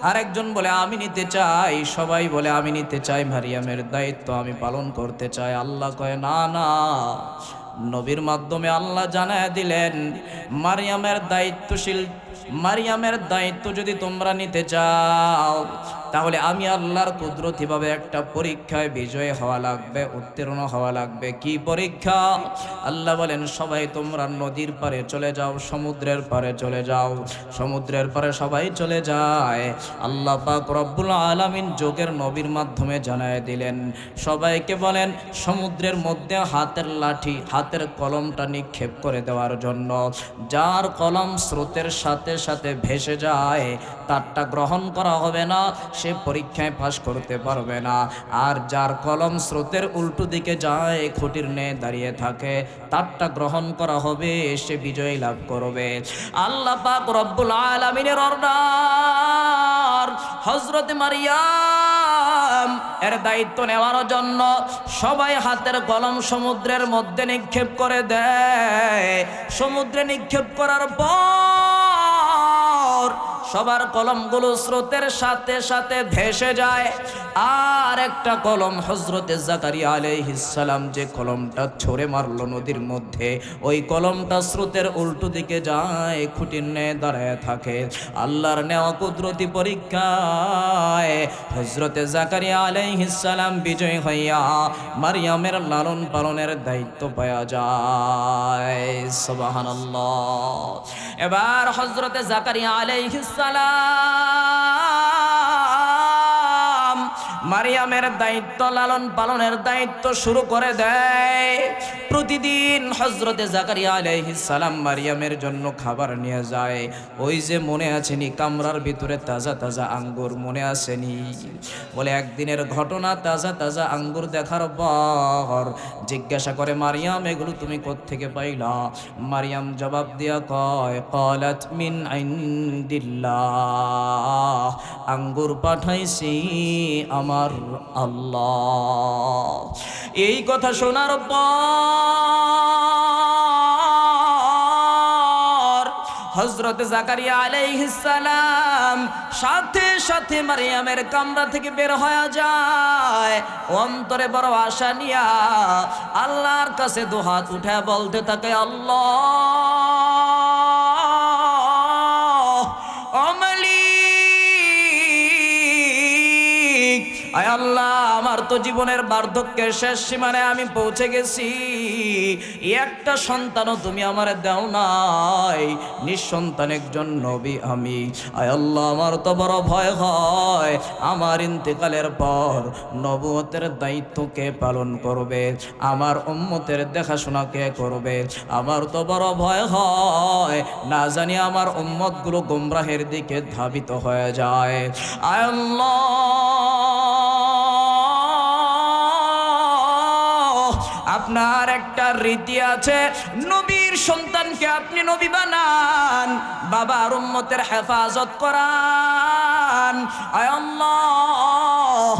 S1: আরেকজন বলে আমি নিতে চাই, সবাই বলে আমি নিতে চাই, মারিয়ামের দায়িত্ব আমি পালন করতে চাই। আল্লাহ কয় না না, নবীর মাধ্যমে আল্লাহ জানায় দিলেন, মারিয়ামের দায়িত্ব যদি তোমরা নিতে চাও তাহলে আমি আল্লাহর কুদরতিভাবে একটা পরীক্ষায় বিজয় হওয়া লাগবে, উত্তীর্ণ হওয়া লাগবে। কি পরীক্ষা? আল্লাহ বলেন, সবাই তোমরা নদীর পারে চলে যাও, সমুদ্রের পারে চলে যাও। সমুদ্রের পারে সবাই চলে যায়। আল্লাহ পাক রব্বুল আলামিন যোগের নবীর মাধ্যমে জানায় দিলেন, সবাইকে বলেন সমুদ্রের মধ্যে হাতের লাঠি, হাতের কলমটা নিক্ষেপ করে দেওয়ার জন্য। যার কলম স্রোতের সাথে সাথে ভেসে যায় তারটা গ্রহণ করা হবে না, সে পরীক্ষায় পাস করতে পারবে না। আর যার কলম স্রোতের উল্টো দিকে যায়, খুঁটির ন্যায় দাঁড়িয়ে থাকে, তারটা গ্রহণ করা হবে, সে বিজয় লাভ করবে। আল্লাহ পাক রব্বুল আলামিনের অর্ডার, হযরত মারিয়াম এর দায়িত্ব নেওয়ার জন্য সবাই হাতের কলম সমুদ্রের মধ্যে নিক্ষেপ করে দেয়। সমুদ্রে নিক্ষেপ করার পর সবার কলমগুলো স্রোতের সাথে সাথে ভেসে যায়। আর একটা কলম হযরতে জাকারিয়া আলাইহিস সালাম যে কলমটা ছুঁড়ে মারলো নদীর মধ্যে, ওই কলমটা স্রোতের উল্টো দিকে যায়, খুঁটির ন্যায় দাঁড়ায় থাকে। আল্লাহর নেওয়া কুদরতি পরীক্ষায় হযরতে জাকারিয়া আলাইহিস সালাম বিজয় হইয়া মারইয়ামের লালন পালনের দায়িত্ব পাওয়া যায়। সুবহানাল্লাহ। এবার হযরতে জাকারিয়া আলাইহিস সালাম মারিয়ামের দায়িত্ব, লালন পালনের দায়িত্ব শুরু করে দেয়। প্রতিদিন হযরতে জাকারিয়া আলাইহিস সালাম মারিয়ামের জন্য খাবার নিয়ে যায়। ওই যে মনে আছেনি কামরার ভিতরে তাজা তাজা আঙ্গুর, মনে আসেনি? বলে একদিনের ঘটনা, তাজা তাজা আঙ্গুর দেখার পর জিজ্ঞাসা করে, মারিয়াম এগুলো তুমি কোত্থেকে পাইলা? মারিয়াম জবাব দিয়া কয়, ক্বালাত মিন ইনদিল্লাহ, আঙ্গুর পাঠাইছি আমার আল্লাহ। এই কথা শোনার পর হযরত জাকারিয়া আলাইহিস সালাম সাথে সাথে মারিয়ামের কামরা থেকে বের হয়ে যায়। অন্তরে বড় আশা নিয়া আল্লাহর কাছে দুহাত উঠে বলতে থাকে, আল্লাহ ও মালিক, আয় আল্লাহ, আমার তো জীবনের বার্ধক্যের শেষ সীমানায় আমি পৌঁছে গেছি। একটা সন্তানও তুমি আমার দাও নাই, নিঃসন্তান একজন নবী আমি। আয় আল্লাহ, আমার তো বড় ভয় হয় আমার ইন্তেকালের পর নবুয়তের দায়িত্ব কে পালন করবে, আমার উম্মতের দেখাশোনা কে করবে। আমার তো বড় ভয় হয় না জানি আমার উম্মতগুলো গোমরাহের দিকে ধাবিত হয়ে যায়। আয় আল্লাহ, আপনার একটা রীতি আছে, নবীর সন্তানকে আপনি নবী বানান, বাবার উম্মতের হেফাজত করান। আয় আল্লাহ,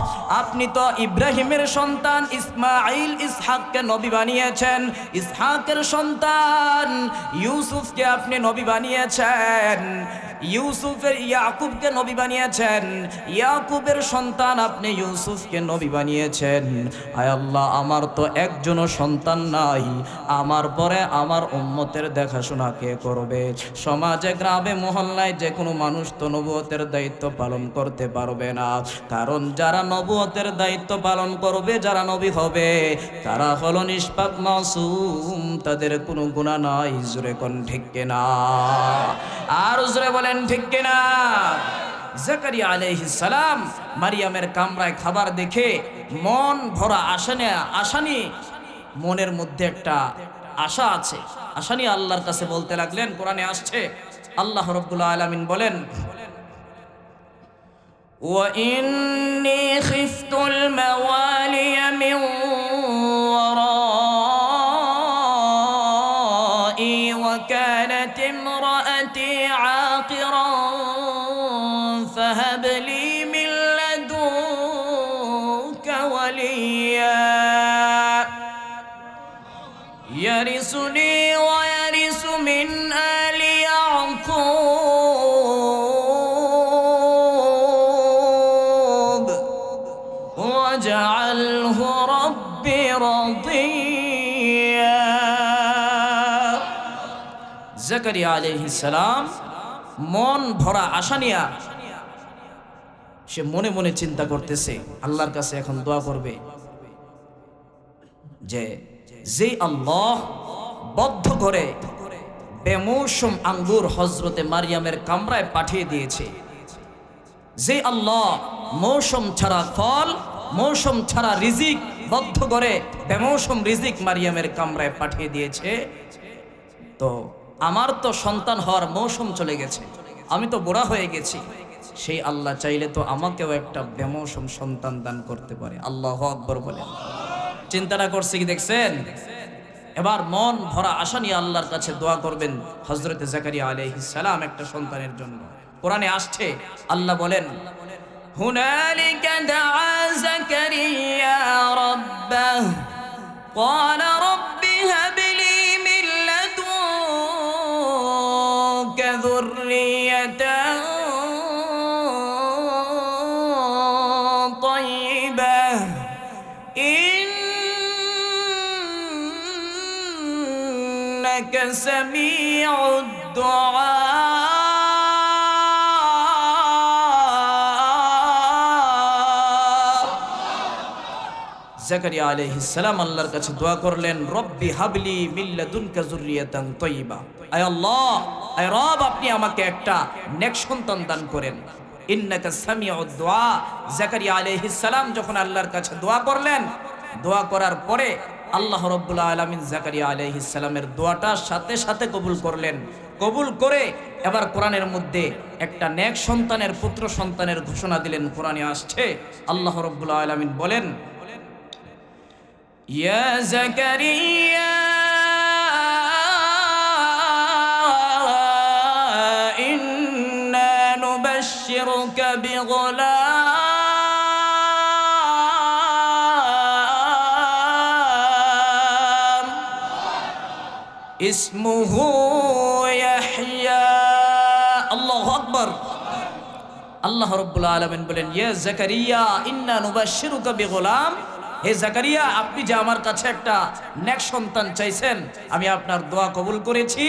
S1: আপনি তো ইব্রাহিমের সন্তান ইসমাঈল ইসহাককে নবী বানিয়েছেন, ইসহাকের সন্তান ইউসুফকে আপনি নবী বানিয়েছেন, ইউসুফের ইয়াকুবকে নবী বানিয়েছেন, ইয়াকুবের সন্তান আপনি ইউসুফকে নবী বানিয়েছেন। আয় আল্লাহ, আমার তো একজনও সন্তান নাই, আমার পরে আমার উম্মতের দেখাশোনা কে করবে? সমাজে গ্রামে মহল্লায় যে কোনো মানুষ তো নবুয়তের দায়িত্ব পালন করতে পারবে না, কারণ যারা নবুয়তের দায়িত্ব পালন করবে, যারা নবী হবে, তারা হলো নিষ্পাক মাসুম, তাদের কোনো গুনাহ নাই। জোরে কোন ঠিক কিনা? আর জোরে বলেন ঠিক কিনা? জাকারিয়া আলাইহিস সালাম মারিয়ামের কামরায় খাবার দেখে মন ভরা আশানি, মনের মধ্যে একটা আশা আছে, আশা নিয়ে আল্লাহর কাছে বলতে লাগলেন। কোরআনে আসছে, আল্লাহ রাব্বুল আলামিন বলেন, ওয়া ইন্নী খিফতুল মাওয়ালিয়া মিন ওয়ারাই ওয়া কানাত ইমরাআতি আকিরান ফাহাব লি মিন লাদুনকা ওয়ালিয়া ইয়ারিসুনি ওয়া ইয়ারিসু মিন আলি ইয়াকুব ওয়াজআলহু রাব্বি রাদিয়া। জাকারিয়া আলাইহিস সালাম মন ভরা আশা নিয়া সে মনে মনে চিন্তা করতেছে, আল্লাহর কাছে এখন দোয়া করবে যে যে আল্লাহ বদ্ধ করে বেমৌসুম আঙ্গুর হযরতে মারিয়ামের কামরায় পাঠিয়ে দিয়েছে, যে আল্লাহ মৌসুম ছাড়া ফল, মৌসুম ছাড়া রিজিক বদ্ধ করে বেমৌসুম রিজিক মারিয়ামের কামরায় পাঠিয়ে দিয়েছে, তো আমার তো সন্তান হওয়ার মৌসুম চলে গেছে, আমি তো বুড়া হয়ে গেছি, সেই আল্লাহ চাইলে তো আমাকেও একটা বেমৌসুম সন্তান দান করতে পারে। আল্লাহু আকবার বলেন। চিন্তাটা করছে কি দেখছেন? এবার মন ভরা আশা নিয়ে আল্লাহর কাছে দোয়া করবেন হযরতে জাকারিয়া আলাইহিস সালাম একটা সন্তানের জন্য। কোরআনে আসছে, আল্লাহ বলেন, হুনালিকা দাআ জাকারিয়া ربه قال رب هب لي من لدنك ذرية طيبة إنك سميع الدعاء জাকারিয়া আলাইহিস সালাম আল্লাহর কাছে দোয়া করলেন, রব্বি হাবলি মিন লাদুনকা যুররিয়াতান তাইয়্যিবা। আয় আল্লাহ, আয় রব, আপনি আমাকে একটা নেক সন্তান দান করেন। ইন্নাকা সামিউদ দুআ। জাকারিয়া আলাইহিস সালাম যখন আল্লাহর কাছে দোয়া করলেন, দোয়া করার পরে আল্লাহ রাব্বুল আলামিন জাকারিয়া আলাইহিস সালামের দোয়াটা সাথে সাথে কবুল করলেন। কবুল করে এবার কোরআনের মধ্যে একটা নেক সন্তানের, পুত্র সন্তানের ঘোষণা দিলেন। কোরআনে আসছে আল্লাহ রাব্বুল আলামিন বলেন, يا زكريا إنا نبشرك بغلام اسمه يحيى الله أكبر আল্লাহ রাব্বুল আলামিন বলেন, ইয়া জাকারিয়া ইন্না নুবাশশিরুকা বিগুলাম। হে জাকারিয়া, আপনি যে আমার কাছে একটা নেক সন্তান চাইছেন, আমি আপনার দোয়া কবুল করেছি,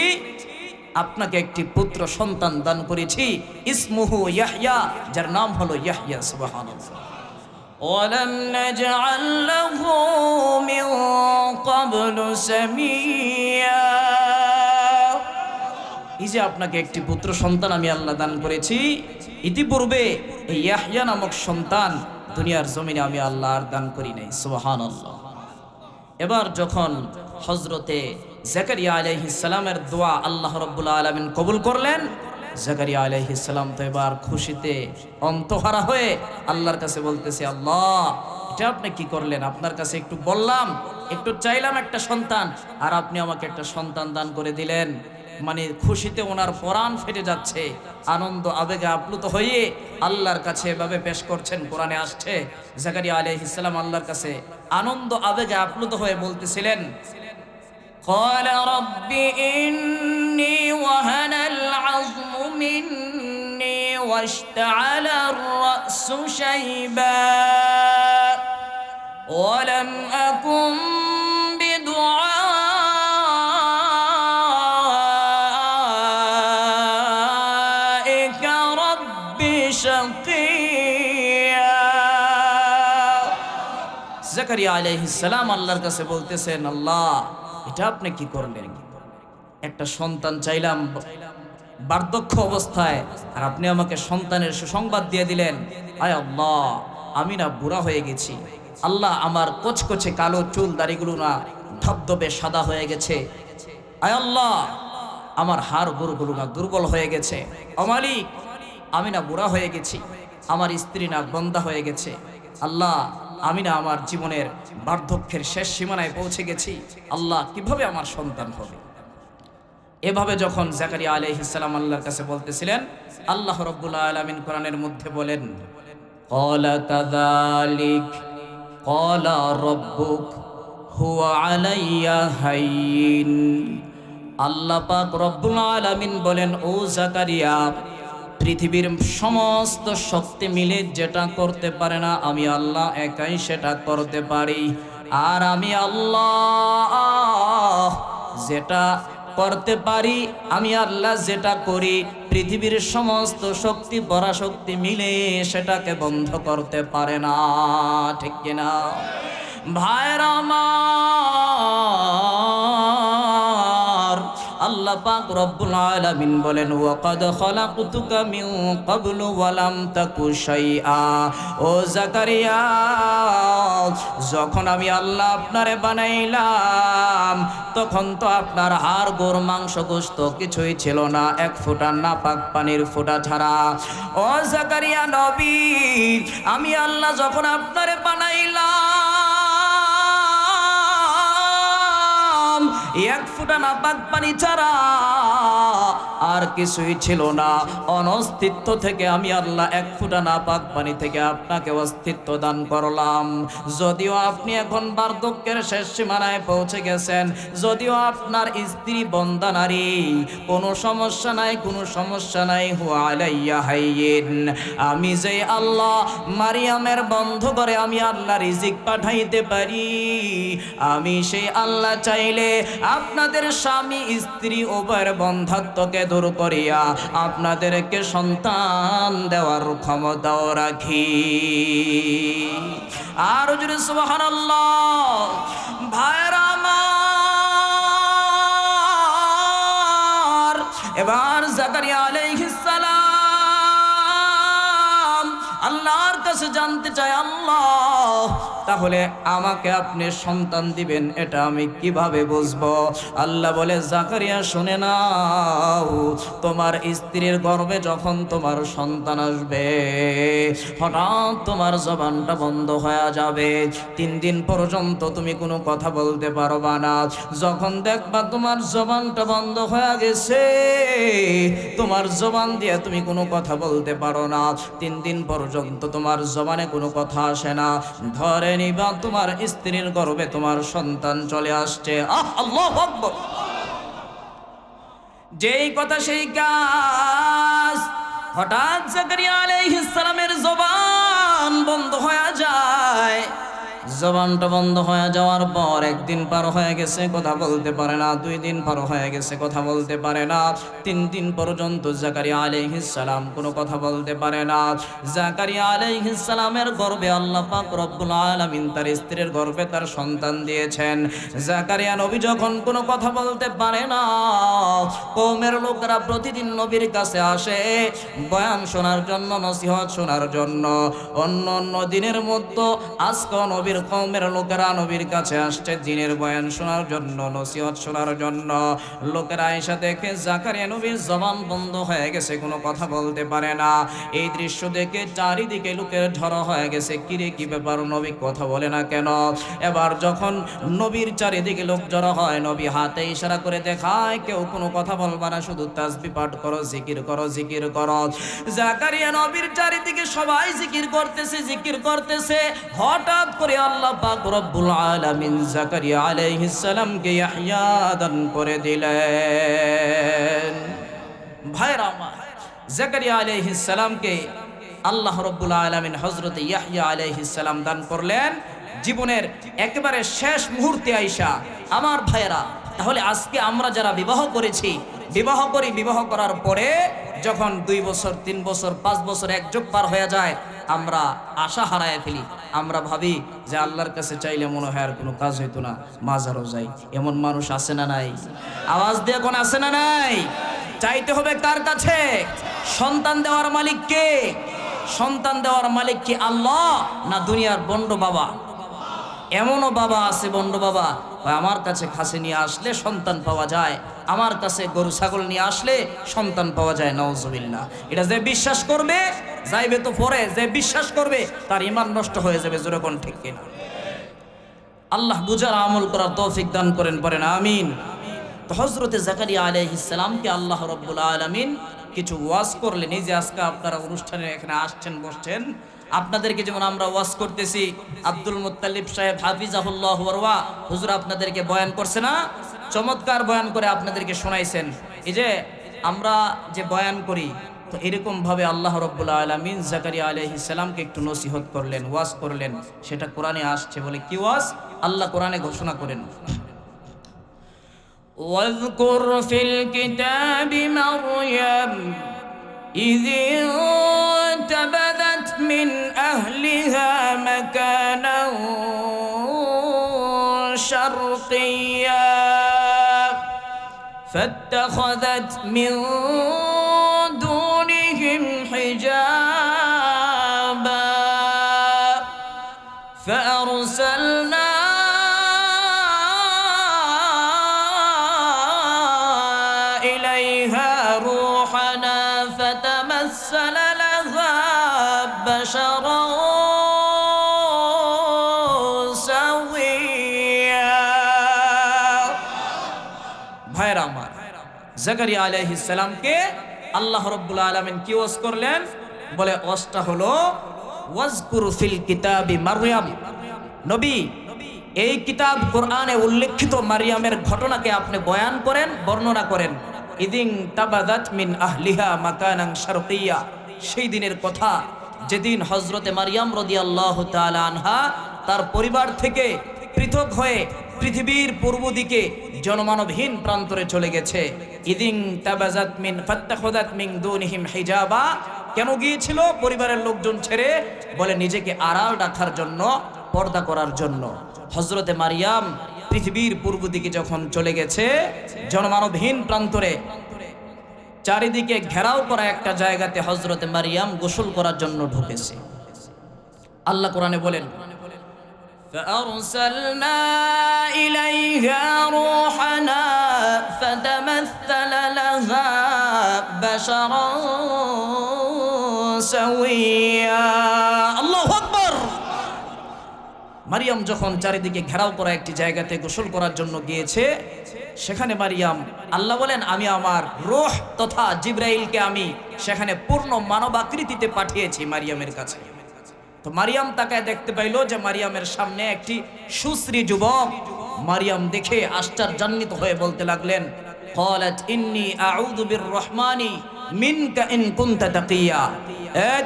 S1: আপনাকে একটি পুত্র সন্তান দান করেছি। ইসমুহু ইয়াহইয়া, যার নাম হলো ইয়াহইয়া। সুবহানাল্লাহ। ওয়ালাম নাজআল লাহু মিন ক্বাবলু সামিয়া। এই যে আপনাকে একটি পুত্র সন্তান আমি আল্লাহ দান করেছি, ইতিপূর্বে এই ইয়াহইয়া নামক সন্তান দুনিয়ার জমিনে আমি আল্লাহ আর দান করি নাই। সুবহানাল্লাহ। এবার যখন হযরতে জাকারিয়া আলাইহিস সালামের দোয়া আল্লাহ রাব্বুল আলামিন কবুল করলেন, জাকারিয়া আলাইহিস সালাম তো এবার খুশিতে অন্তহারা হয়ে আল্লাহর কাছে বলতেছে, আল্লাহ, এটা আপনি কি করলেন? আপনার কাছে একটু বললাম, একটু চাইলাম একটা সন্তান, আর আপনি আমাকে একটা সন্তান দান করে দিলেন। মানে খুশিতে ওনার পরাণ ফেটে যাচ্ছে, আনন্দ আবেগে আপ্লুত হয়ে আল্লাহর কাছে এভাবে পেশ করছেন। কোরআনে আসছে জাকারিয়া আলাইহিস সালাম আল্লাহর কাছে আনন্দ আবেগে আপ্লুত হয়ে বলতেছিলেন, قال رب إني وهن العظم مني واشتعل الرأس شيبا ولم أكن بدعائك رب شقيا। জাকারিয়া আলাইহিস সালাম আল্লাহর কাছে বলতেছেন, আল্লাহ, এটা আপনি কি করলেন? একটা সন্তান চাইলাম বার্ধক্য অবস্থায়, আর আপনি আমাকে সন্তানের সুসংবাদ দিয়ে দিলেন। আয় আল্লাহ, আমি না বুড়া হয়ে গেছি। আল্লাহ, আমার কচকচে কালো চুল দাড়িগুলো না ধবধবে সাদা হয়ে গেছে। আয় আল্লাহ, আমার হাড় গোড়গুলো না দুর্বল হয়ে গেছে। ও মালিক, আমি না বুড়া হয়ে গেছি, আমার স্ত্রী না বন্ধা হয়ে গেছে। আল্লাহ, আমি না আমার জীবনের বার্ধক্যের শেষ সীমানায় পৌঁছে গেছি। আল্লাহ, কিভাবে আমার সন্তান হবে? এভাবে যখন জাকারিয়া আলাইহিস সালাম আল্লাহর কাছে বলতেছিলেন, আল্লাহ রাব্বুল আলামিন কোরআনের মধ্যে বলেন, ক্বালা কাযালিক ক্বালা রাব্বুক হুয়া আলাইয়া হাইয়িন। আল্লাহ পাক রব্বুল আলামিন বলেন, ও জাকারিয়া, পৃথিবীর সমস্ত শক্তি মিলে যেটা করতে পারে না, আমি আল্লাহ একাই সেটা করতে পারি। আর আমি আল্লাহ যেটা করতে পারি, আমি আল্লাহ যেটা করি, পৃথিবীর সমস্ত শক্তি পরাশক্তি মিলে সেটাকে বন্ধ করতে পারে না। ঠিক কিনা ভাইরা আমার? আল্লাহ পাক রব্বুল আলামিন বলেন, ওয়াকাদ খালাকতুকা মিন ক্বাবলু ওয়া লাম তাকু শাইআ। ও জাকারিয়া, যখন আমি আল্লাহ আপনারে বানাইলাম, তখন তো আপনার হাড় গোড় মাংস গোশত কিছুই ছিল না, এক ফোঁটা নাপাক পানির ফোঁটা ছাড়া। ও জাকারিয়া নবী, আমি আল্লাহ যখন আপনারে বানাইলাম, এক ফোঁটা নাপাক পানি ছাড়া আর কিছুই ছিল না। অনস্তিত্ব থেকে আমি আল্লাহ এক ফোঁটা নাপাক পানি থেকে আপনাকে অস্তিত্ব দান করলাম। যদিও আপনি এখন বার্ধক্যের শেষ সীমানায় পৌঁছে গেছেন, যদিও আপনার স্ত্রী বন্দা নারী, কোনো সমস্যা নাই, কোনো সমস্যা নাই। হুয়া আলাইয়া হাইয়িন, আমি যে আল্লাহ মারিয়ামের বন্ধ করে আমি আল্লাহ রিজিক পাঠাইতে পারি, আমি সেই আল্লাহ চাইলে আপনাদের স্বামী স্ত্রী উভয়ের বন্ধাত্বকে দূর করিয়া আপনাদেরকে সন্তান দেওয়ার ক্ষমতাও রাখি। আর জোরে সুবহানাল্লাহ। ভাইরা আমার, এবার জাকারিয়া আলাইহিস সালাম আল্লাহর কাছে জানতে চায়, আল্লাহ তাহলে আমাকে আপনি সন্তান দিবেন এটা আমি কিভাবে বুঝবো? আল্লাহ বলে, জাকারিয়া শুনে নাও, তোমার স্ত্রীর গর্ভে যখন তোমার সন্তান আসবে, হঠাৎ তোমার জবানটা বন্ধ হয়ে যাবে। 3 দিন পর্যন্ত তুমি কোনো কথা বলতে পারবা না। যখন দেখবা তোমার জবানটা বন্ধ হয়ে গেছে, তোমার জবান দিয়ে তুমি কোনো কথা বলতে পারো না, 3 দিন পর্যন্ত তোমার জবানে কোনো কথা আসে না, ধরে নিবা তোমার স্ত্রীর গর্ভে তোমার সন্তান চলে আসছে। আল্লাহু আকবার। যেই কথা সেই কাজ। হঠাৎ জাকারিয়া আলাইহিস সালামের জবান বন্ধ হয়ে যায়। জবানটা বন্ধ হয়ে যাওয়ার পর 1 দিন পার হয়ে গেছে, কথা বলতে পারে না। 2 দিন পার হয়ে গেছে, কথা বলতে পারে না। 3 দিন পর্যন্ত জাকারিয়া আলাইহিস সালাম কোনো কথা বলতে পারে না। জাকারিয়া আলাইহিস সালামের গর্ভে আল্লাহ পাক রব্বুল আলামিন তার স্ত্রীর গর্ভে তার সন্তান দিয়েছেন। জাকারিয়া নবী যখন কোনো কথা বলতে পারে না, কওমের লোকেরা প্রতিদিন নবীর কাছে আসে বয়ান শোনার জন্য, নসিহত শোনার জন্য। অন্য অন্য দিনের মতো আজকে নবীর কওমের লোকেরা নবীর কাছে আসছে দিনের বয়ান শোনার জন্য, নসিহত শোনার জন্য। লোকেরা এসে দেখে জাকারিয়া নবীর জবান বন্ধ হয়ে গেছে, কোনো কথা বলতে পারে না। এই দৃশ্য দেখে চারিদিকে লোকের ঝড় হয়ে গেছে, কিরে কি ব্যাপার, নবী কথা বলে না কেন? এবার যখন নবীর চারিদিকে লোক জড়ো হয়, নবী হাতে ইশারা করে দেখায়, কেউ কোনো কথা বলবা না, শুধু তাসবিহ পাঠ করো, জিকির করো, জিকির করো। জাকারিয়া নবীর চারিদিকে সবাই জিকির করতেছে, জিকির করতেছে। হঠাৎ করে আল্লাহ পাক রব্বুল আলামিন জাকারিয়া আলাইহিস সালামকে ইয়াহইয়া দান করে দিলেন। ভাইরা আমার, জাকারিয়া আলাইহিস সালামকে আল্লাহ রব্বুল আলামিন হযরত ইয়াহইয়া আলাইহিস সালাম দান করলেন জীবনের একেবারে শেষ মুহূর্তে আইসা। আমার ভাইরা, তাহলে আজকে আমরা যারা বিবাহ করেছি, বিবাহ করি, বিবাহ করার পরে যখন 2 বছর 3 বছর 5 বছর এক যুগ পার হয়ে যায়, আমরা আশা হারায় ফেলি। আমরা ভাবি যে আল্লাহর কাছে চাইলে মনে হয় আর কোনো কাজ হইতো না, মাজারও যাই। এমন মানুষ আছে না নাই? আওয়াজ দিয়ে কোন আছে না নাই? চাইতে হবে কার কাছে? সন্তান দেওয়ার মালিক কে? সন্তান দেওয়ার মালিক কি আল্লাহ না দুনিয়ার বন্ড বাবা? এমনও বাবা আছে, বন্ড বাবা, আমার কাছে খাসি নিয়ে আসলে সন্তান পাওয়া যায়, আমার কাছে গরু ছাগল নিয়ে আসলে সন্তান পাওয়া যায়। নাউজুবিল্লাহ। এটা যে বিশ্বাস করবে যাইবে তো পরে, যে বিশ্বাস করবে তার ঈমান নষ্ট হয়ে যাবে। জোরে কোন ঠিক কিনা? আল্লাহ বুঝার আমল করার তৌফিক দান করেন, পড়েন আমিন। তো হযরতে জাকারিয়া আলাইহিস সালামকে আল্লাহ রাব্বুল আলামিন কিছু ওয়াজ করলেন। এই যে আজকে আপনারা অনুষ্ঠানে এখানে আসছেন, বসছেন, আপনাদেরকে যেমন আমরা ওয়াজ করতেছি, আব্দুল মুত্তালিব সাহেব হাফিজাহুল্লাহ ওয়া হুজুর আপনাদেরকে বয়ান করছে না, চমৎকার বয়ান করে আপনাদেরকে শোনাইছেন। এই যে আমরা যে বয়ান করি, তো এরকম ভাবে আল্লাহ রাব্বুল আলামিন জাকারিয়া আলাইহিস সালামকে একটু নসিহত করলেন, ওয়াজ করলেন। সেটা কোরআনে আসছে। বলে কি ওয়াজ? আল্লাহ কোরআনে ঘোষণা করেন, ওয়াযকুর ফিল কিতাবি মারইয়াম إذ انتبذت من أهلها مكانا شرقيا فاتخذت من دونهم حجابا فأرسلنا إليها روحنا فتمثل لها بشرا سويا। ভাইরা আমার, জাকারিয়া আলাইহিস সালামকে আল্লাহ রাব্বুল আলামিন কি ওয়াজ করলেন? বলে ওয়াজটা হলো ওয়াজকুর ফিল কিতাবি মারইয়াম। নবী, এই কিতাব কোরআনে উল্লেখিত মারিয়ামের ঘটনাকে আপনি বয়ান করেন, বর্ণনা করেন। ইদিন তাবাদাত মিন আহলিহা মাকানান শারকিয়া, সেই দিনের কথা যেদিন হযরতে মারিয়াম রাদিয়াল্লাহু তাআলা আনহা তার পরিবার থেকে পৃথক হয়ে পৃথিবীর পূর্ব দিকে জনমানবহীন প্রান্তরে চলে গেছে। ইদিন তাবাজাত মিন ফাত্তাখাযাত মিন দুনিহিম হিজাবা, কেন গিয়েছিল পরিবারের লোকজন ছেড়ে? বলে নিজেকে আড়াল রাখার জন্য, পর্দা করার জন্য। হযরতে মারিয়াম পৃথিবীর পূর্ব দিকে যখন চলে গেছে, জনমানবহীন প্রান্তরে চারিদিকে ঘেরাও করা একটা জায়গাতে হযরতে মারিয়াম গোসল করার জন্য ঢুকেছে। আল্লাহ কোরআনে বলেন, فأرسلنا إليها روحنا فتمثل لها بشرا سويا। আল্লাহু আকবার। মারিয়াম যখন চারিদিকে ঘেরাও করা একটি জায়গাতে গোসল করার জন্য গিয়েছে, সেখানে মারিয়াম, আল্লাহ বলেন, আমি আমার রূহ তথা জিবরাইলকে আমি সেখানে পূর্ণ মানবাকৃতিতে পাঠিয়েছি মারিয়ামের কাছে। তো মারিয়াম তাকায় দেখতে পাইল যে মারিয়ামের সামনে একটি সুশ্রী যুবক। মারিয়াম দেখে আশ্চর্যান্বিত হয়ে বলতে লাগলেন, ক্বালাত ইন্নী আউযু বিররহমানি মিনকা ইন কুনতা তাকিয়া।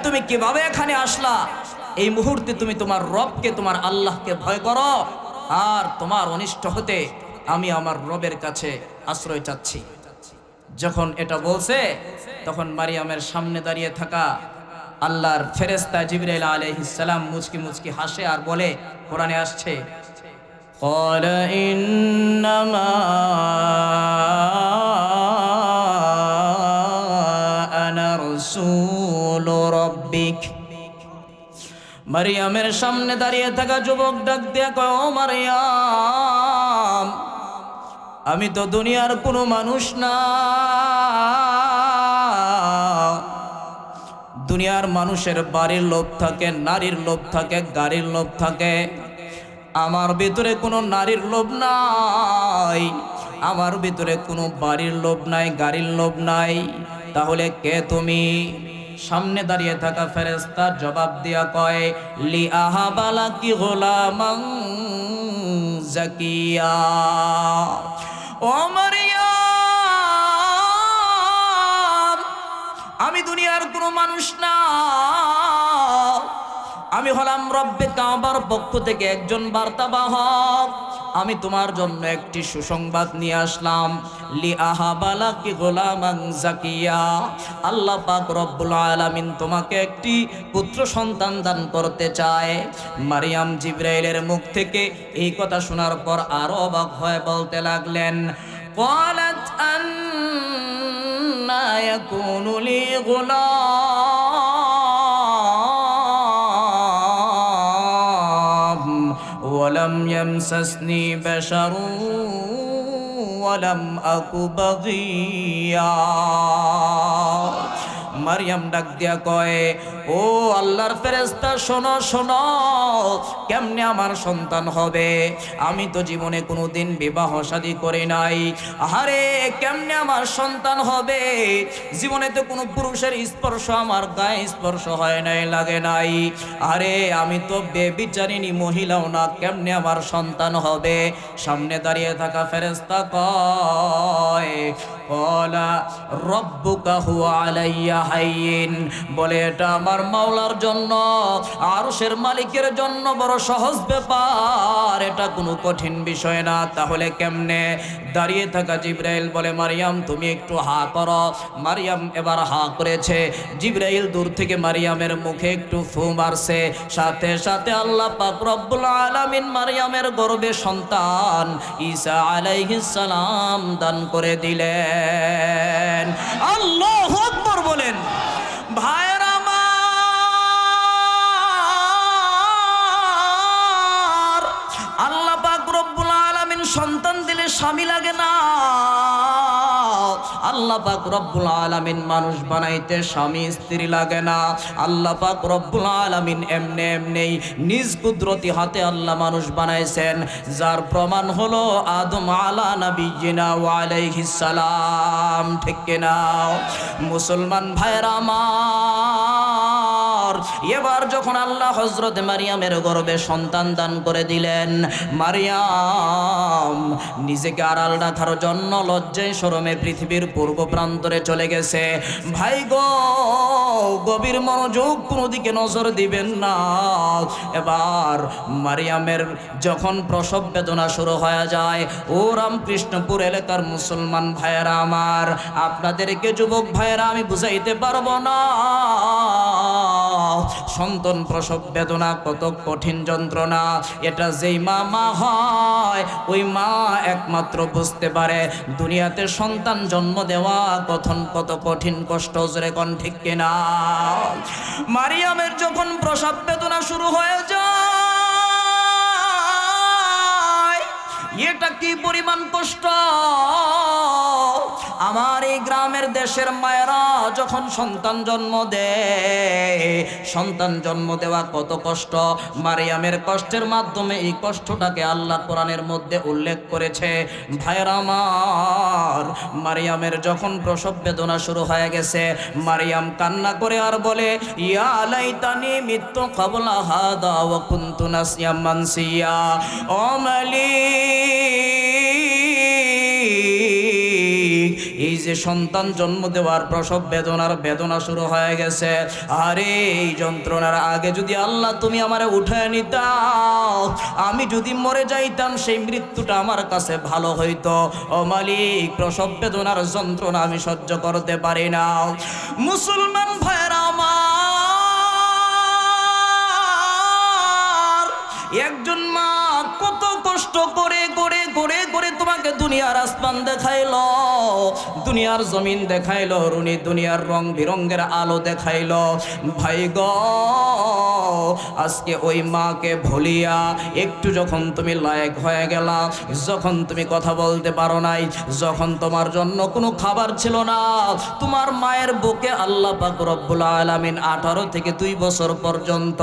S1: তুমি কিভাবে এখানে আসলা? এই মুহূর্তে তুমি তোমার রবকে, তোমার আল্লাহকে ভয় করো, আর তোমার অনিষ্ট হতে আমি আমার রবের কাছে আশ্রয় চাচ্ছি। যখন এটা বলছে, তখন মারিয়ামের সামনে দাঁড়িয়ে থাকা আল্লাহর ফেরেশতা জিবরাইল আলাইহিস সালাম মুচকি মুচকি হাসে আর বলে, কোরআনে আসছে, ক্বালা ইন্নামা আনা রাসূলু রাব্বিক। মারিয়ামের সামনে দাঁড়িয়ে থাকা যুবক ডাক দিয়া কয়, ও মারিয়াম, আমি তো দুনিয়ার কোনো মানুষ না। দুনিয়ার মানুষের বাড়ির লোভ থাকে, নারীর লোভ থাকে, গাড়ির লোভ থাকে। আমার ভিতরে কোনো নারীর লোভ নাই, আমার ভিতরে কোনো বাড়ির লোভ নাই, গাড়ির লোভ নাই। তাহলে কে তুমি? সামনে দাঁড়িয়ে থাকা ফেরেশতা জবাব দিয়া কয়, লি আহাবালা কি গোলামান জাকিয়া। ও মারিয়াম, আমি দুনিয়ার কোনো মানুষ না, আমি হলাম রব্বে কাবার পক্ষ থেকে একজন বার্তাবাহক। আমি তোমার জন্য একটি সুসংবাদ নিয়ে আসলাম। লি আহাবালা কি গোলামান জাকিয়া, আল্লাহ পাক রব্বুল আলামিন তোমাকে একটি পুত্র সন্তান দান করতে চায়। মারিয়াম জিবরাইলের মুখ থেকে এই কথা শোনার পর আরো অবাক হয়ে বলতে লাগলেন, ক্বালাত আন্না ইয়াকুনু লি গুলাম ওয়ালাম ইয়ামসাসনি বাশারুন ওয়ালাম আকু বাগিয়া। মারিয়াম ডাক দিয়া কয়, ও আল্লাহর ফেরেশতা, শোনো শোনো, কেমনে আমার সন্তান হবে? আমি তো জীবনে কোনোদিন বিবাহ শাদী করি নাই। আরে কেমনে আমার সন্তান হবে? জীবনে তো কোনো পুরুষের স্পর্শ আমার গায়ে স্পর্শ হয় নাই, লাগে নাই। আরে আমি তো বেবিচারিণী মহিলাও না, কেমনে আমার সন্তান হবে? সামনে দাঁড়িয়ে থাকা ফেরেশতা কয়, ক্বালা রব্বুকা হুয়া আলাইয়া হাইয়িন। বলে, এটা আমার মাওলার জন্য, আরশের মালিকের জন্য বড় সহজ ব্যাপার, এটা কোনো কঠিন বিষয় না। তাহলে কেমনে? দাঁড়িয়ে থাকা জিবরাইল বলে, মারিয়াম তুমি একটু হা করো। মারিয়াম এবার হা করেছে। জিবরাইল দূর থেকে মারিয়ামের মুখে একটু ফু মারছে, সাথে সাথে আল্লাহ পাক রব্বুল আলামিন মারিয়ামের গর্ভে সন্তান ঈসা আলাইহিস সালাম দান করে দিলেন। আল্লাহু আকবার বলেন। ভাইরা আমার, আল্লাহ পাক রব্বুল আলামিন সন্তান দিলে স্বামী লাগে না। আল্লাহ পাক রব্বুল আলামিন মানুষ বানাইতে স্বামী স্ত্রী লাগে না। আল্লাহ পাক রব্বুল আলামিন এমনি এমনি নিজ কুদরতি হাতে আল্লাহ মানুষ বানাইছেন, যার প্রমাণ হলো আদম আলা নবিয়িনা ওয়া আলাইহিস সালাম। ঠিক কিনা মুসলমান ভাইরা আমার? এবার যখন আল্লাহ হযরত মারিয়ামের গর্ভে সন্তান দান করে দিলেন, মারিয়াম নিজেকে আড়াল রাখার জন্য লজ্জায় শরমে পৃথিবীর পূর্ব প্রান্তরে চলে গেছে। ভাই গো, গভীর মনোযোগ, কোনো দিকে নজর দিবেন না। এবার মারিয়ামের যখন প্রসব বেদনা শুরু হয়ে যায়, ও রামকৃষ্ণপুর এলাকার মুসলমান ভাইয়েরা আমার, আপনাদেরকে যুবক ভাইয়েরা আমি বুঝাইতে পারবো না সন্তান প্রসব বেদনা কত কঠিন যন্ত্রণা। এটা যেই মা হয় ওই মা একমাত্র বুঝতে পারে দুনিয়াতে সন্তান জন্ম দেওয়া কত কঠিন কষ্ট। জোরে কোন ঠিক কিনা? মারিয়ামের যখন প্রসব বেদনা শুরু হয়ে যায়, এটা কি পরিমাণ কষ্ট! আমার এই গ্রামের দেশের মায়েরা যখন সন্তান জন্ম দেয়, সন্তান জন্ম দেওয়া কত কষ্ট। মারিয়ামের কষ্টের মাধ্যমে এই কষ্টটাকে আল্লাহ কোরআনের মধ্যে উল্লেখ করেছে। ভাইরা আমার, মারিয়ামের যখন প্রসব বেদনা শুরু হয়ে গেছে, মারিয়াম কান্না করে আর বলে, ইয়া লাইতানি মিত্তু ক্বাবলা হাদা ওয়া কুনতু নাসিয়াম মানসিয়া। ও মালিক, এই যে সন্তান জন্ম দেওয়ার প্রসব বেদনা শুরু হয়ে গেছে, আরে এই যন্ত্রণার আগে যদি আল্লাহ তুমি আমারে উঠায় নিতাও, আমি যদি মরে যাইতাম, সেই মৃত্যুটা আমার কাছে ভালো হইতো। ও মালিক, প্রসব বেদনার যন্ত্রণা আমি সহ্য করতে পারি না। মুসলমান ভাইরা আমার, একজন মা কত কষ্ট করে তোমাকে দুনিয়ার আসমান দেখাইলো, দুনিয়ার জমিন দেখাইলো, দুনিয়ার রং বিরঙ্গের আলো দেখাইলো। ভাই গো, আজকে ওই মাকে ভুলিয়া একটু যখন তুমি লায়েক হয়ে গেলা, যখন তুমি কথা বলতে পারো নাই, যখন তোমার জন্য কোনো খাবার ছিল না, তোমার মায়ের বুকে আল্লাহ পাক রব্বুল আলামিন 18 থেকে 2 বছর পর্যন্ত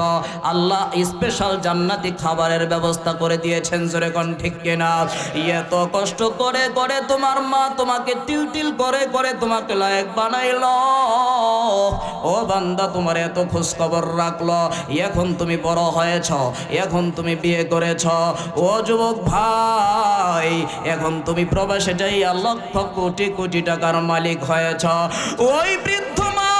S1: আল্লাহ স্পেশাল জান্নাতি খাবারের ব্যবস্থা করে দিয়েছেন। জোরে কোন ঠিক কিনা? এত কষ্ট করে তোমার মা তোমাকে তিল করে তোমাকে লায়েক বানাইলো। ও বান্দা, তোমার এত খোঁজ খবর রাখলো, এখন তুমি বড় হয়েছ, এখন তুমি বিয়ে করেছ। ও যুবক ভাই, এখন তুমি প্রবাসে যাইয়া লক্ষ কোটি টাকার মালিক হয়েছ। ওই বৃদ্ধ মা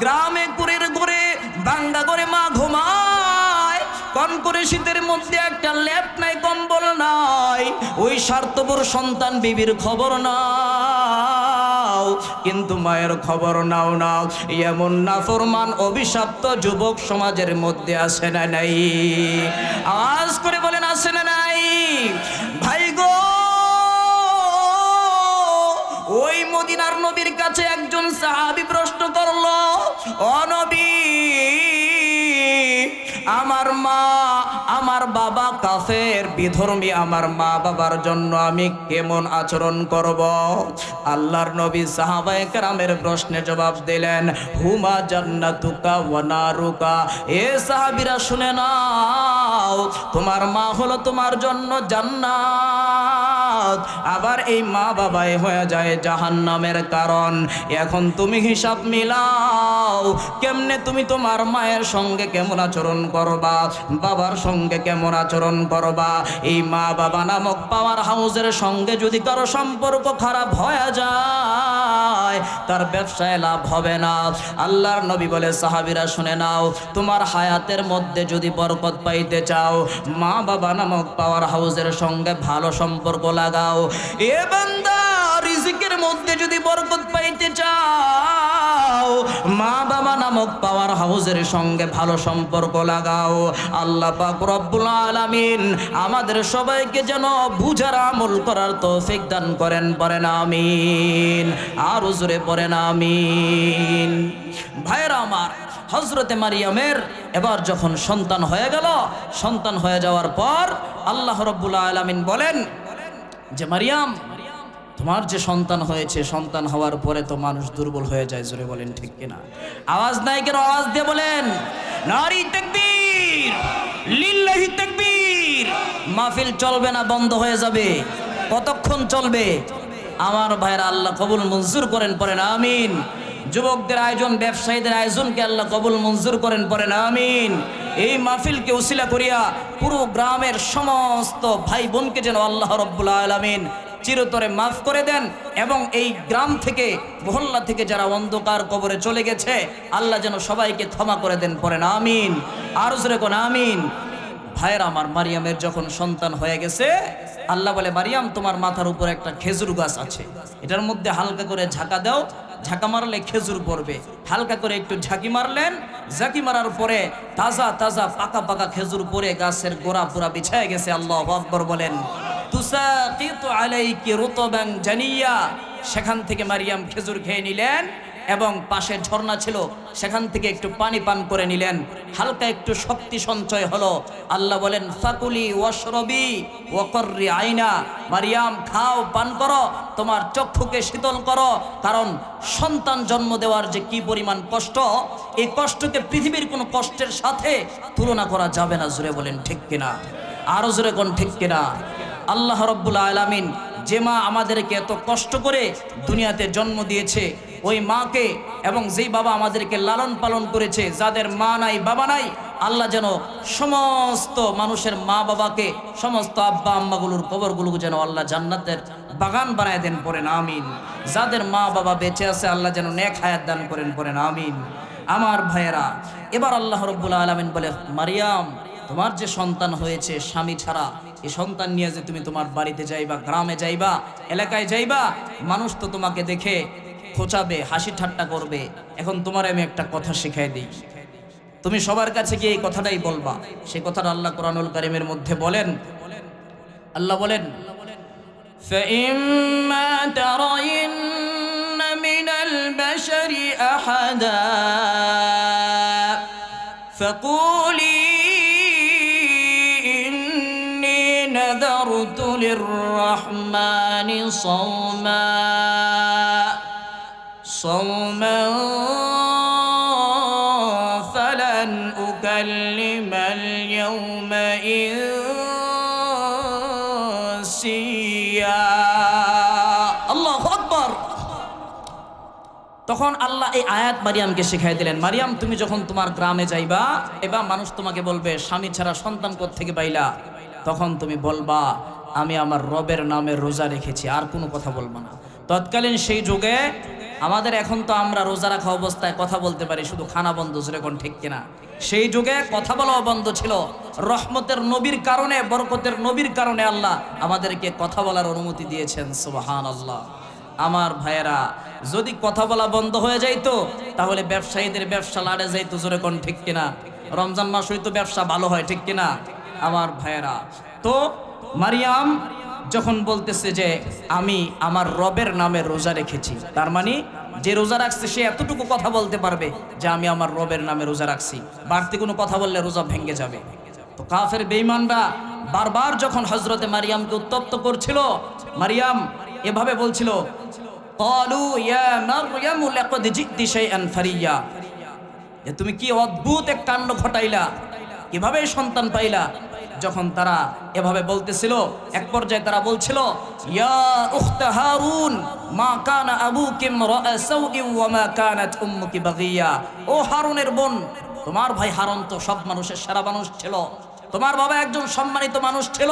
S1: গ্রামে কুড়ির ঘরে ভাঙ্গা করে মা ঘুমায়, কম করে শীতের মধ্যে একটা লেপ নাই, কম্বল নাই। ওই স্বার্থপর সন্তান বিবির খবর নাও, কিন্তু মায়ের খবর নাও। এমন নাফরমান অভিশপ্ত যুবক সমাজের মধ্যে আছে না নাই? আওয়াজ করে বলেন, আছে না নাই? ভাই গো, ওই মদিনার নবীর কাছে একজন সাহাবী প্রশ্ন করলো, ও নবী, আমার মা আমার বাবা কাফের বিধর্মী, আমার মা বাবার জন্য আমি কেমন আচরণ করব? আল্লাহর নবী সাহাবায়ে কেরামের প্রশ্নে জবাব দিলেন, হুমা জান্নাতুকা ওয়া নারুকা। এ সাহাবীরা শুনে নাও, তোমার মা হলো তোমার জন্য জান্নাত, আবার এই মা বাবাই হয়ে যায় জাহান্নামের কারণ। এখন তুমি হিসাব মিলাও, কেমনে তুমি তোমার মায়ের সঙ্গে কেমন আচরণ করবা, বাবার সঙ্গে কেমন আচরণ করবা। এই মা বাবা নামক পাওয়ার হাউসের সঙ্গে যদি কারো সম্পর্ক খারাপ হয়ে যায়, তার ব্যবসায় লাভ হবে না। আল্লাহর নবী বলে, সাহাবীরা শুনে নাও, তোমার হায়াতের মধ্যে যদি বরকত পাইতে চাও, মা বাবা নামক পাওয়ার হাউসের সঙ্গে ভালো সম্পর্ক লাগাও। এ বান্দা, রিজিকের মধ্যে যদি বরকত পাইতে চাও, মা বাবা নামক পাওয়ার হাউসের সঙ্গে ভালো সম্পর্ক লাগাও। আল্লাহ পাক রব্বুল আলামিন আমাদের সবাইকে যেন বুঝার আমল করার তৌফিক দান করেন। পড়েন আমিন, আর জোরে পড়েন আমিন। ভাইরা আমার, হযরতে মারিয়ামের এবার যখন সন্তান হয়ে গেল, সন্তান হয়ে যাওয়ার পর আল্লাহ রব্বুল আলামিন বলেন, যে মারিয়াম, তোমার যে সন্তান হয়েছে, সন্তান হওয়ার পরে তো মানুষ দুর্বল হয়ে যায়। জোরে বলেন ঠিক কিনা? আওয়াজ নাই কেন? আওয়াজ দিয়ে বলেন নারী তাকবীর, লিল্লাহি তাকবীর। মাহফিল চলবে না, বন্ধ হয়ে যাবে। কতক্ষণ চলবে? আমার ভাইরা আল্লাহ কবুল মঞ্জুর করেন, পড়েন আমিন। যুবকদের আয়োজন, ব্যবসায়ীদের আয়োজনকে আল্লাহ কবুল মঞ্জুর করেন, পড়েন আমিন। এই মাহফিলকে উসিলা করিয়া পুরো গ্রামের সমস্ত ভাই বোনকে যেন আল্লাহ রাব্বুল আলামিন চিরতরে মাফ করে দেন, এবং এই গ্রাম থেকে, মহল্লা থেকে যারা অন্ধকার কবরে চলে গেছে, আল্লাহ যেন সবাইকে ক্ষমা করে দেন, পড়েন আমিন। আর জোরে কোন আমিন। ভাইয়ের আমার, মারিয়ামের যখন সন্তান হয়ে গেছে, আল্লাহ বলে মারিয়াম, তোমার মাথার উপর একটা খেজুর গাছ আছে, এটার মধ্যে হালকা করে ঝাঁকা দাও, ঝাঁকা মারলে খেজুর পড়বে। হালকা করে একটু ঝাঁকি মারলেন, ঝাঁকি মারার পরে তাজা তাজা পাকা পাকা খেজুর পরে গাছের গোড়া পুরা বিছায় গেছে। আল্লাহু আকবার বলেন। তুসাকিতু আলাইকি রুতবান জানিয়া, সেখান থেকে মারিয়াম খেজুর খেয়ে নিলেন, এবং পাশে ঝর্ণা ছিল, সেখান থেকে একটু পানি পান করে নিলেন, হালকা একটু শক্তি সঞ্চয় হলো। আল্লাহ বলেন ফাকুলি ওয়াশরবি ওয়াকর্রি আইনা, মারিয়াম খাও, পান করো, তোমার চক্ষুকে শীতল করো, কারণ সন্তান জন্ম দেওয়ার যে কি পরিমাণ কষ্ট, এই কষ্টকে পৃথিবীর কোনো কষ্টের সাথে তুলনা করা যাবে না। জোরে বলেন ঠিক কিনা? আরো জোরে কোন ঠিক কিনা? আল্লাহ রাব্বুল আলামিন যে মা আমাদেরকে এত কষ্ট করে দুনিয়াতে জন্ম দিয়েছে, ওই মাকে, এবং যেই বাবা আমাদেরকে লালন পালন করেছে, যাদের মা নাই বাবা নাই, আল্লাহ যেন সমস্ত মানুষের মা বাবাকে, সমস্ত আব্বা আম্মাগুলোর কবরগুলো যেন আল্লাহ জান্নাতের বাগান বানায় দেন, পড়েন আমিন। যাদের মা বাবা বেঁচে আছে, আল্লাহ যেন নেক হায়াত দান করেন, পড়েন আমিন। আমার ভাইয়েরা, এবার আল্লাহ রাব্বুল আলামিন বলে মারিয়াম, তোমার যে সন্তান হয়েছে স্বামী ছাড়া, এই সন্তান নিয়ে যে তুমি তোমার বাড়িতে যাইবা, গ্রামে যাইবা, এলাকায় যাইবা, মানুষ তো তোমাকে দেখে খোঁচাবে, হাসি ঠাট্টা করবে। এখন তোমার আমি একটা কথা শিখাই দিই, তুমি সবার কাছে গিয়ে এই কথাটাই বলবা। সেই কথাটা আল্লাহ কোরআনুল কারীমের মধ্যে বলেন, আল্লাহ বলেন فَإِمَّا تَرَيِنَّ مِنَ الْبَشَرِ أَحَدًا فَقُولِي نذرت للرحمن صوما فلن أكلم اليوم إنسيا। আল্লাহু আকবার। তখন আল্লাহ এই আয়াত মারিয়ামকে শিখাই দিলেন, মারিয়াম তুমি যখন তোমার গ্রামে যাইবা, এবার মানুষ তোমাকে বলবে স্বামী ছাড়া সন্তান কোত্থেকে পাইলা, তখন তুমি বলবা আমি আমার রবের নামে রোজা রেখেছি, আর কোনো কথা বলবো না। তৎকালীন সেই যুগে, আমাদের এখন তো আমরা রোজা রাখা অবস্থায় কথা বলতে পারি, শুধু খানা বন্ধ, যেরকম ঠিক কিনা? সেই যুগে কথা বলাও বন্ধ ছিল। রহমতের নবীর কারণে, বরকতের নবীর কারণে আল্লাহ আমাদেরকে কথা বলার অনুমতি দিয়েছেন। সুবহানাল্লাহ। আমার ভাইয়েরা, যদি কথা বলা বন্ধ হয়ে যাইতো, তাহলে ব্যবসায়ীদের ব্যবসা লাড়ে যাইতো, যেরকম ঠিক কিনা? রমজান মাস হইতো ব্যবসা ভালো হয়, ঠিক কিনা? আমার ভাইয়েরা, তো মারিয়াম যখন বলতেছে যে আমি আমার রবের নামে রোজা রেখেছি, তার মানে যে রোজা রাখছে সে এতটুকু কথা বলতে পারবে যে আমি আমার রবের নামে রোজা রাখছি। বাড়তি কোনো কথা বললে রোজা ভেঙে যাবে। তো কাফের বেঈমানরা বারবার যখন হযরতে মারিয়ামকে উত্তপ্ত করছিল, মারিয়াম এভাবে বলছিল, ক্বালু ইয়া মারইয়ামু লাকাদ জি'তি শাইআন ফারিয়া, তুমি কি অদ্ভুত এক কাণ্ড ঘটাইলা, কিভাবে সন্তান পাইলা। যখন তারা এভাবে বলতেছিল, এক পর্যায়ে তারা বলছিল, ইয়া উখতা হারুন মা কানা আবুকি ইমরাআ সাউইন ওয়া মা কানাত উম্মুকি বাগিয়া, ও হারুনের বোন, তোমার ভাই হারুন তো সব মানুষের সেরা মানুষ ছিল, তোমার বাবা একজন সম্মানিত মানুষ ছিল,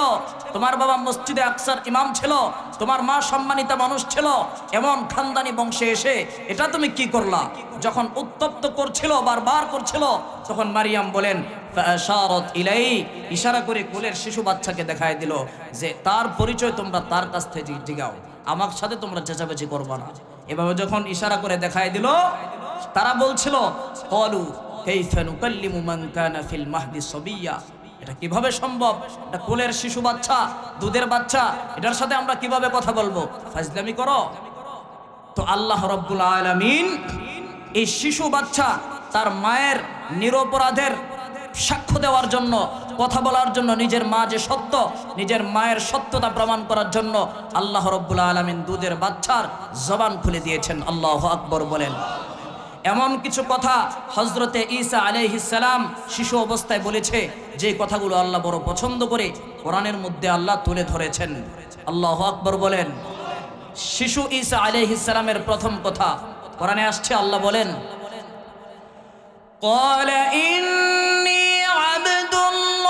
S1: তোমার বাবা মসজিদে আকসার ইমাম ছিল, তোমার মা সম্মানিতা মানুষ ছিল, এমন খানদানি বংশে এসে এটা তুমি কি করলা। যখন উত্তপ্ত করছিল, বারবার করছিল, তখন মারিয়াম বলেন ফাআশারাত ইলাই, ইশারা করে কোলের শিশু বাচ্চাকে দেখায় দিল যে তার পরিচয় তোমরা তার কাছ থেকে জিগাও, আমার সাথে তোমরা চেঁচামেচি করবা না। এভাবে যখন ইশারা করে দেখায় দিল, তারা বলছিল, ক্বালু কাইফা নুকাল্লিমু মান কানা ফিল মাহদি সাবিয়্যা, এটা কিভাবে সম্ভব, এটা কোলের শিশু বাচ্চা, দুধের বাচ্চা, এটার সাথে আমরা কিভাবে কথা বলবো, ফাজলামি করো। তো আল্লাহ রাব্বুল আলামিন এই শিশু বাচ্চা তার মায়ের নিরপরাধের সাক্ষ্য দেওয়ার জন্য, কথা বলার জন্য, নিজের মা যে সত্য, নিজের মায়ের সত্যতা প্রমাণ করার জন্য আল্লাহ রাব্বুল আলামিন দুধের বাচ্চার জবান খুলে দিয়েছেন। আল্লাহু আকবার বলেন। এমন কিছু কথা হযরতে ঈসা আলাইহিস সালাম শিশু অবস্থায় বলেছে, যে কথাগুলো আল্লাহ বড় পছন্দ করে কোরআনের মধ্যে আল্লাহ তুলে ধরেছেন। আল্লাহু আকবার বলেন। শিশু ঈসা আলাইহিস সালামের প্রথম কথা কোরআনে আসছে, আল্লাহ বলেন, قال إني عبد الله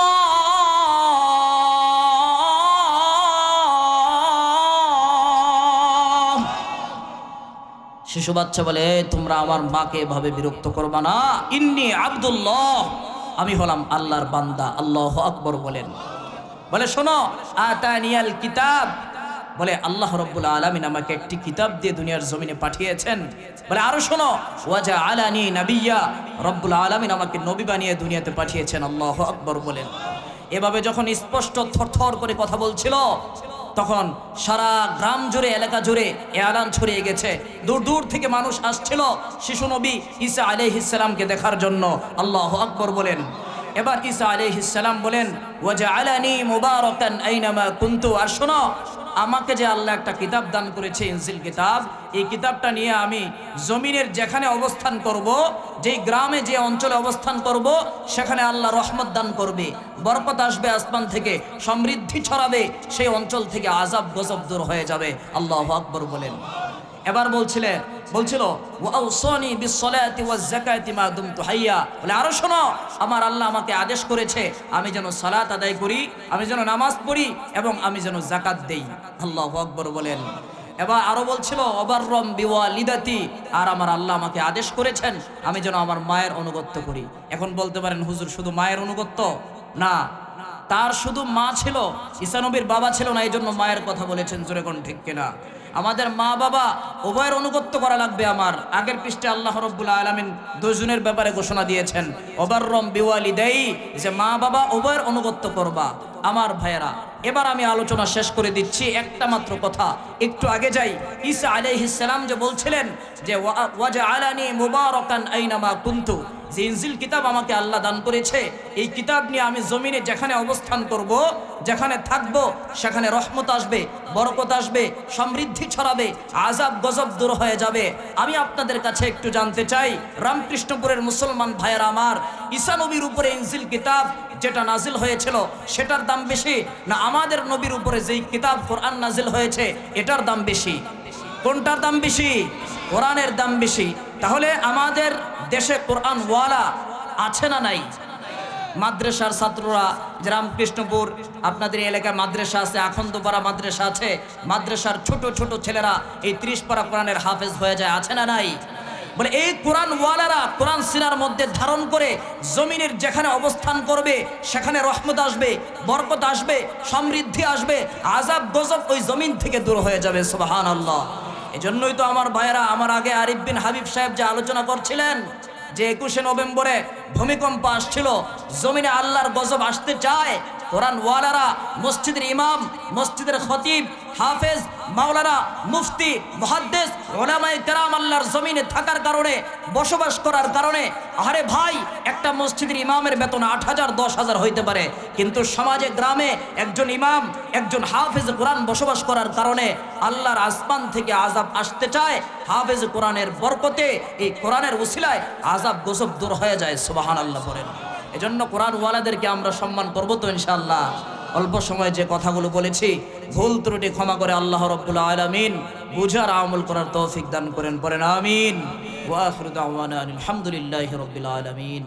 S1: শিশু বাচ্চা বলে, তোমরা আমার মাকে এভাবে বিরক্ত করবা না। ইন্নী আব্দুল্লাহ, আমি হলাম আল্লাহর বান্দা। আল্লাহু আকবার বলেন। বলে শোনো, আতানিয়াল কিতাব, বলে আল্লাহ রাব্বুল আলামিন আমাকে একটি কিতাব দিয়ে দুনিয়ার জমিনে পাঠিয়েছেন। বলে আরো শোনো, ওয়াজা আলানি নাবিয়্যা, রব্বুল আলামিন আমাকে নবী বানিয়ে দুনিয়াতে পাঠিয়েছেন। আল্লাহু আকবার বলেন। এভাবে যখন স্পষ্ট থরথর করে কথা বলছিল, তখন সারা গ্রাম জুড়ে, এলাকা জুড়ে এলান ছড়িয়ে গেছে। দূর দূর থেকে মানুষ আসছিল শিশু নবী ঈসা আলাইহিস সালামকে দেখার জন্য। আল্লাহু আকবার বলেন। এবার ঈসা আলাইহিস সালাম বলেন, ওয়াজআলানি মুবারাকান আইনামা কুনতু, আর শোনো, আমাকে যে আল্লাহ একটা কিতাব দান করেছে, ইনজিল কিতাব, এই কিতাবটা নিয়ে আমি জমিনের যেখানে অবস্থান করব, যেই গ্রামে যে অঞ্চলে অবস্থান করব, সেখানে আল্লাহ রহমত দান করবে, বরকত আসবে আসমান থেকে, সমৃদ্ধি ছড়াবে, সেই অঞ্চল থেকে আযাব গজব দূর হয়ে যাবে। আল্লাহু আকবার বলেন। এবার বলছিল, ওয়াউসানি বিসসালাতি ওয়াজ যাকাতি মা দুমতু হাইয়া, বলে আরো শোনো, আমার আল্লাহ আমাকে আদেশ করেছে আমি যেন সালাত আদায় করি, আমি যেন নামাজ পড়ি এবং আমি যেন যাকাত দেই। আল্লাহু আকবার বলেন। এবার আরো বলছিল, ওয়াবাররাম বিওয়ালিদাতি, আর আমার আল্লাহ আমাকে আদেশ করেছেন আমি যেন আমার মায়ের আনুগত্য করি। এখন বলতে পারেন, হুজুর শুধু মায়ের আনুগত্য? না, তার শুধু মা ছিল, ঈসা নবীর বাবা ছিল না, এই জন্য মায়ের কথা বলেছেন। জোরে কোন ঠিক কিনা? আমাদের মা বাবা উভয়ের আনুগত্য করা লাগবে। আমার আগের পৃষ্ঠে আল্লাহ রাব্বুল আলামিন দুজনের ব্যাপারে ঘোষণা দিয়েছেন, ওয়াবাররাম বিওয়ালিদাই, যে মা বাবা উভয়ের আনুগত্য করবা। আমার ভাইয়েরা, এবার আমি আলোচনা শেষ করে দিচ্ছি। একটা মাত্র কথা, একটু আগে যাই। ঈসা আলাইহিস সালাম যে বলছিলেন যে ওয়াজআলানি মুবারাকান আইনামা কুনতু, যে ইনজিল কিতাব আমাকে আল্লাহ দান করেছে, এই কিতাব নিয়ে আমি জমিনে যেখানে অবস্থান করব, যেখানে থাকব, সেখানে রহমত আসবে, বরকত আসবে, সমৃদ্ধি ছড়াবে, আযাব গজব দূর হয়ে যাবে। আমি আপনাদের কাছে একটু জানতে চাই, রামকৃষ্ণপুরের মুসলমান ভাইয়েরা আমার, ঈসা নবীর উপরে ইনজিল কিতাব যেটা নাজিল হয়েছিল সেটার দাম বেশি, না আমাদের নবীর উপরে যেই কিতাব কোরআন নাজিল হয়েছে এটার দাম বেশি? কোনটার দাম বেশি? কোরআনের দাম বেশি। তাহলে আমাদের দেশে কোরআন ওয়ালা আছে না নাই? মাদ্রাসার ছাত্ররা, যে রামকৃষ্ণপুর আপনাদের এলাকায় মাদ্রাসা আছে, আখন্দপাড়া মাদ্রাসা আছে, মাদ্রাসার ছোট ছোট ছেলেরা এই 30 পারা কোরআনের হাফেজ হয়ে যায়, আছে না নাই? বলে এই কোরআন ওয়ালারা কোরআন সিনার মধ্যে ধারণ করে জমিনের যেখানে অবস্থান করবে সেখানে রহমত আসবে, বরকত আসবে, সমৃদ্ধি আসবে, আযাব গজব ওই জমিন থেকে দূর হয়ে যাবে। সুবহানাল্লাহ। এজন্যই তো আমার ভাইয়েরা, আমার আগে আরিফ বিন হাবিব সাহেব যে আলোচনা করছিলেন যে 21শে নভেম্বরে ভূমিকম্প আসছিল, জমিনে আল্লাহর গজব আসতে চায়, কোরআন ওয়ালারা, মসজিদের ইমাম, মসজিদের খতিব, হাফেজ, মাওলানা, মুফতি, মুহাদ্দিস, উলামায়ে কেরাম আল্লাহর জমিনে থাকার কারণে, বসবাস করার কারণে, আরে ভাই, একটা মসজিদের ইমামের বেতন 8,000 10,000 হইতে পারে, কিন্তু সমাজে গ্রামে একজন ইমাম, একজন হাফেজ কোরআন বসবাস করার কারণে আল্লাহর আসমান থেকে আযাব আসতে চায়, হাফেজ কোরআনের বরকতে, এই কোরআনের উসিলায় আযাব গজব দূর হয়ে যায়। সুবহানাল্লাহ বলেন। এজন্য কোরআন ওয়ালাদেরকে আমরা সম্মান করব তো ইনশাআল্লাহ। অল্প সময়ে যে কথাগুলো বলেছি, ভুল ত্রুটি ক্ষমা করে আল্লাহ রাব্বুল আলামিন বুঝার আমল করার তৌফিক দান করেন। পড়েন আমিন। ওয়া আখিরু দাওয়ানা আলহামদুলিল্লাহি রাব্বিল আলামিন।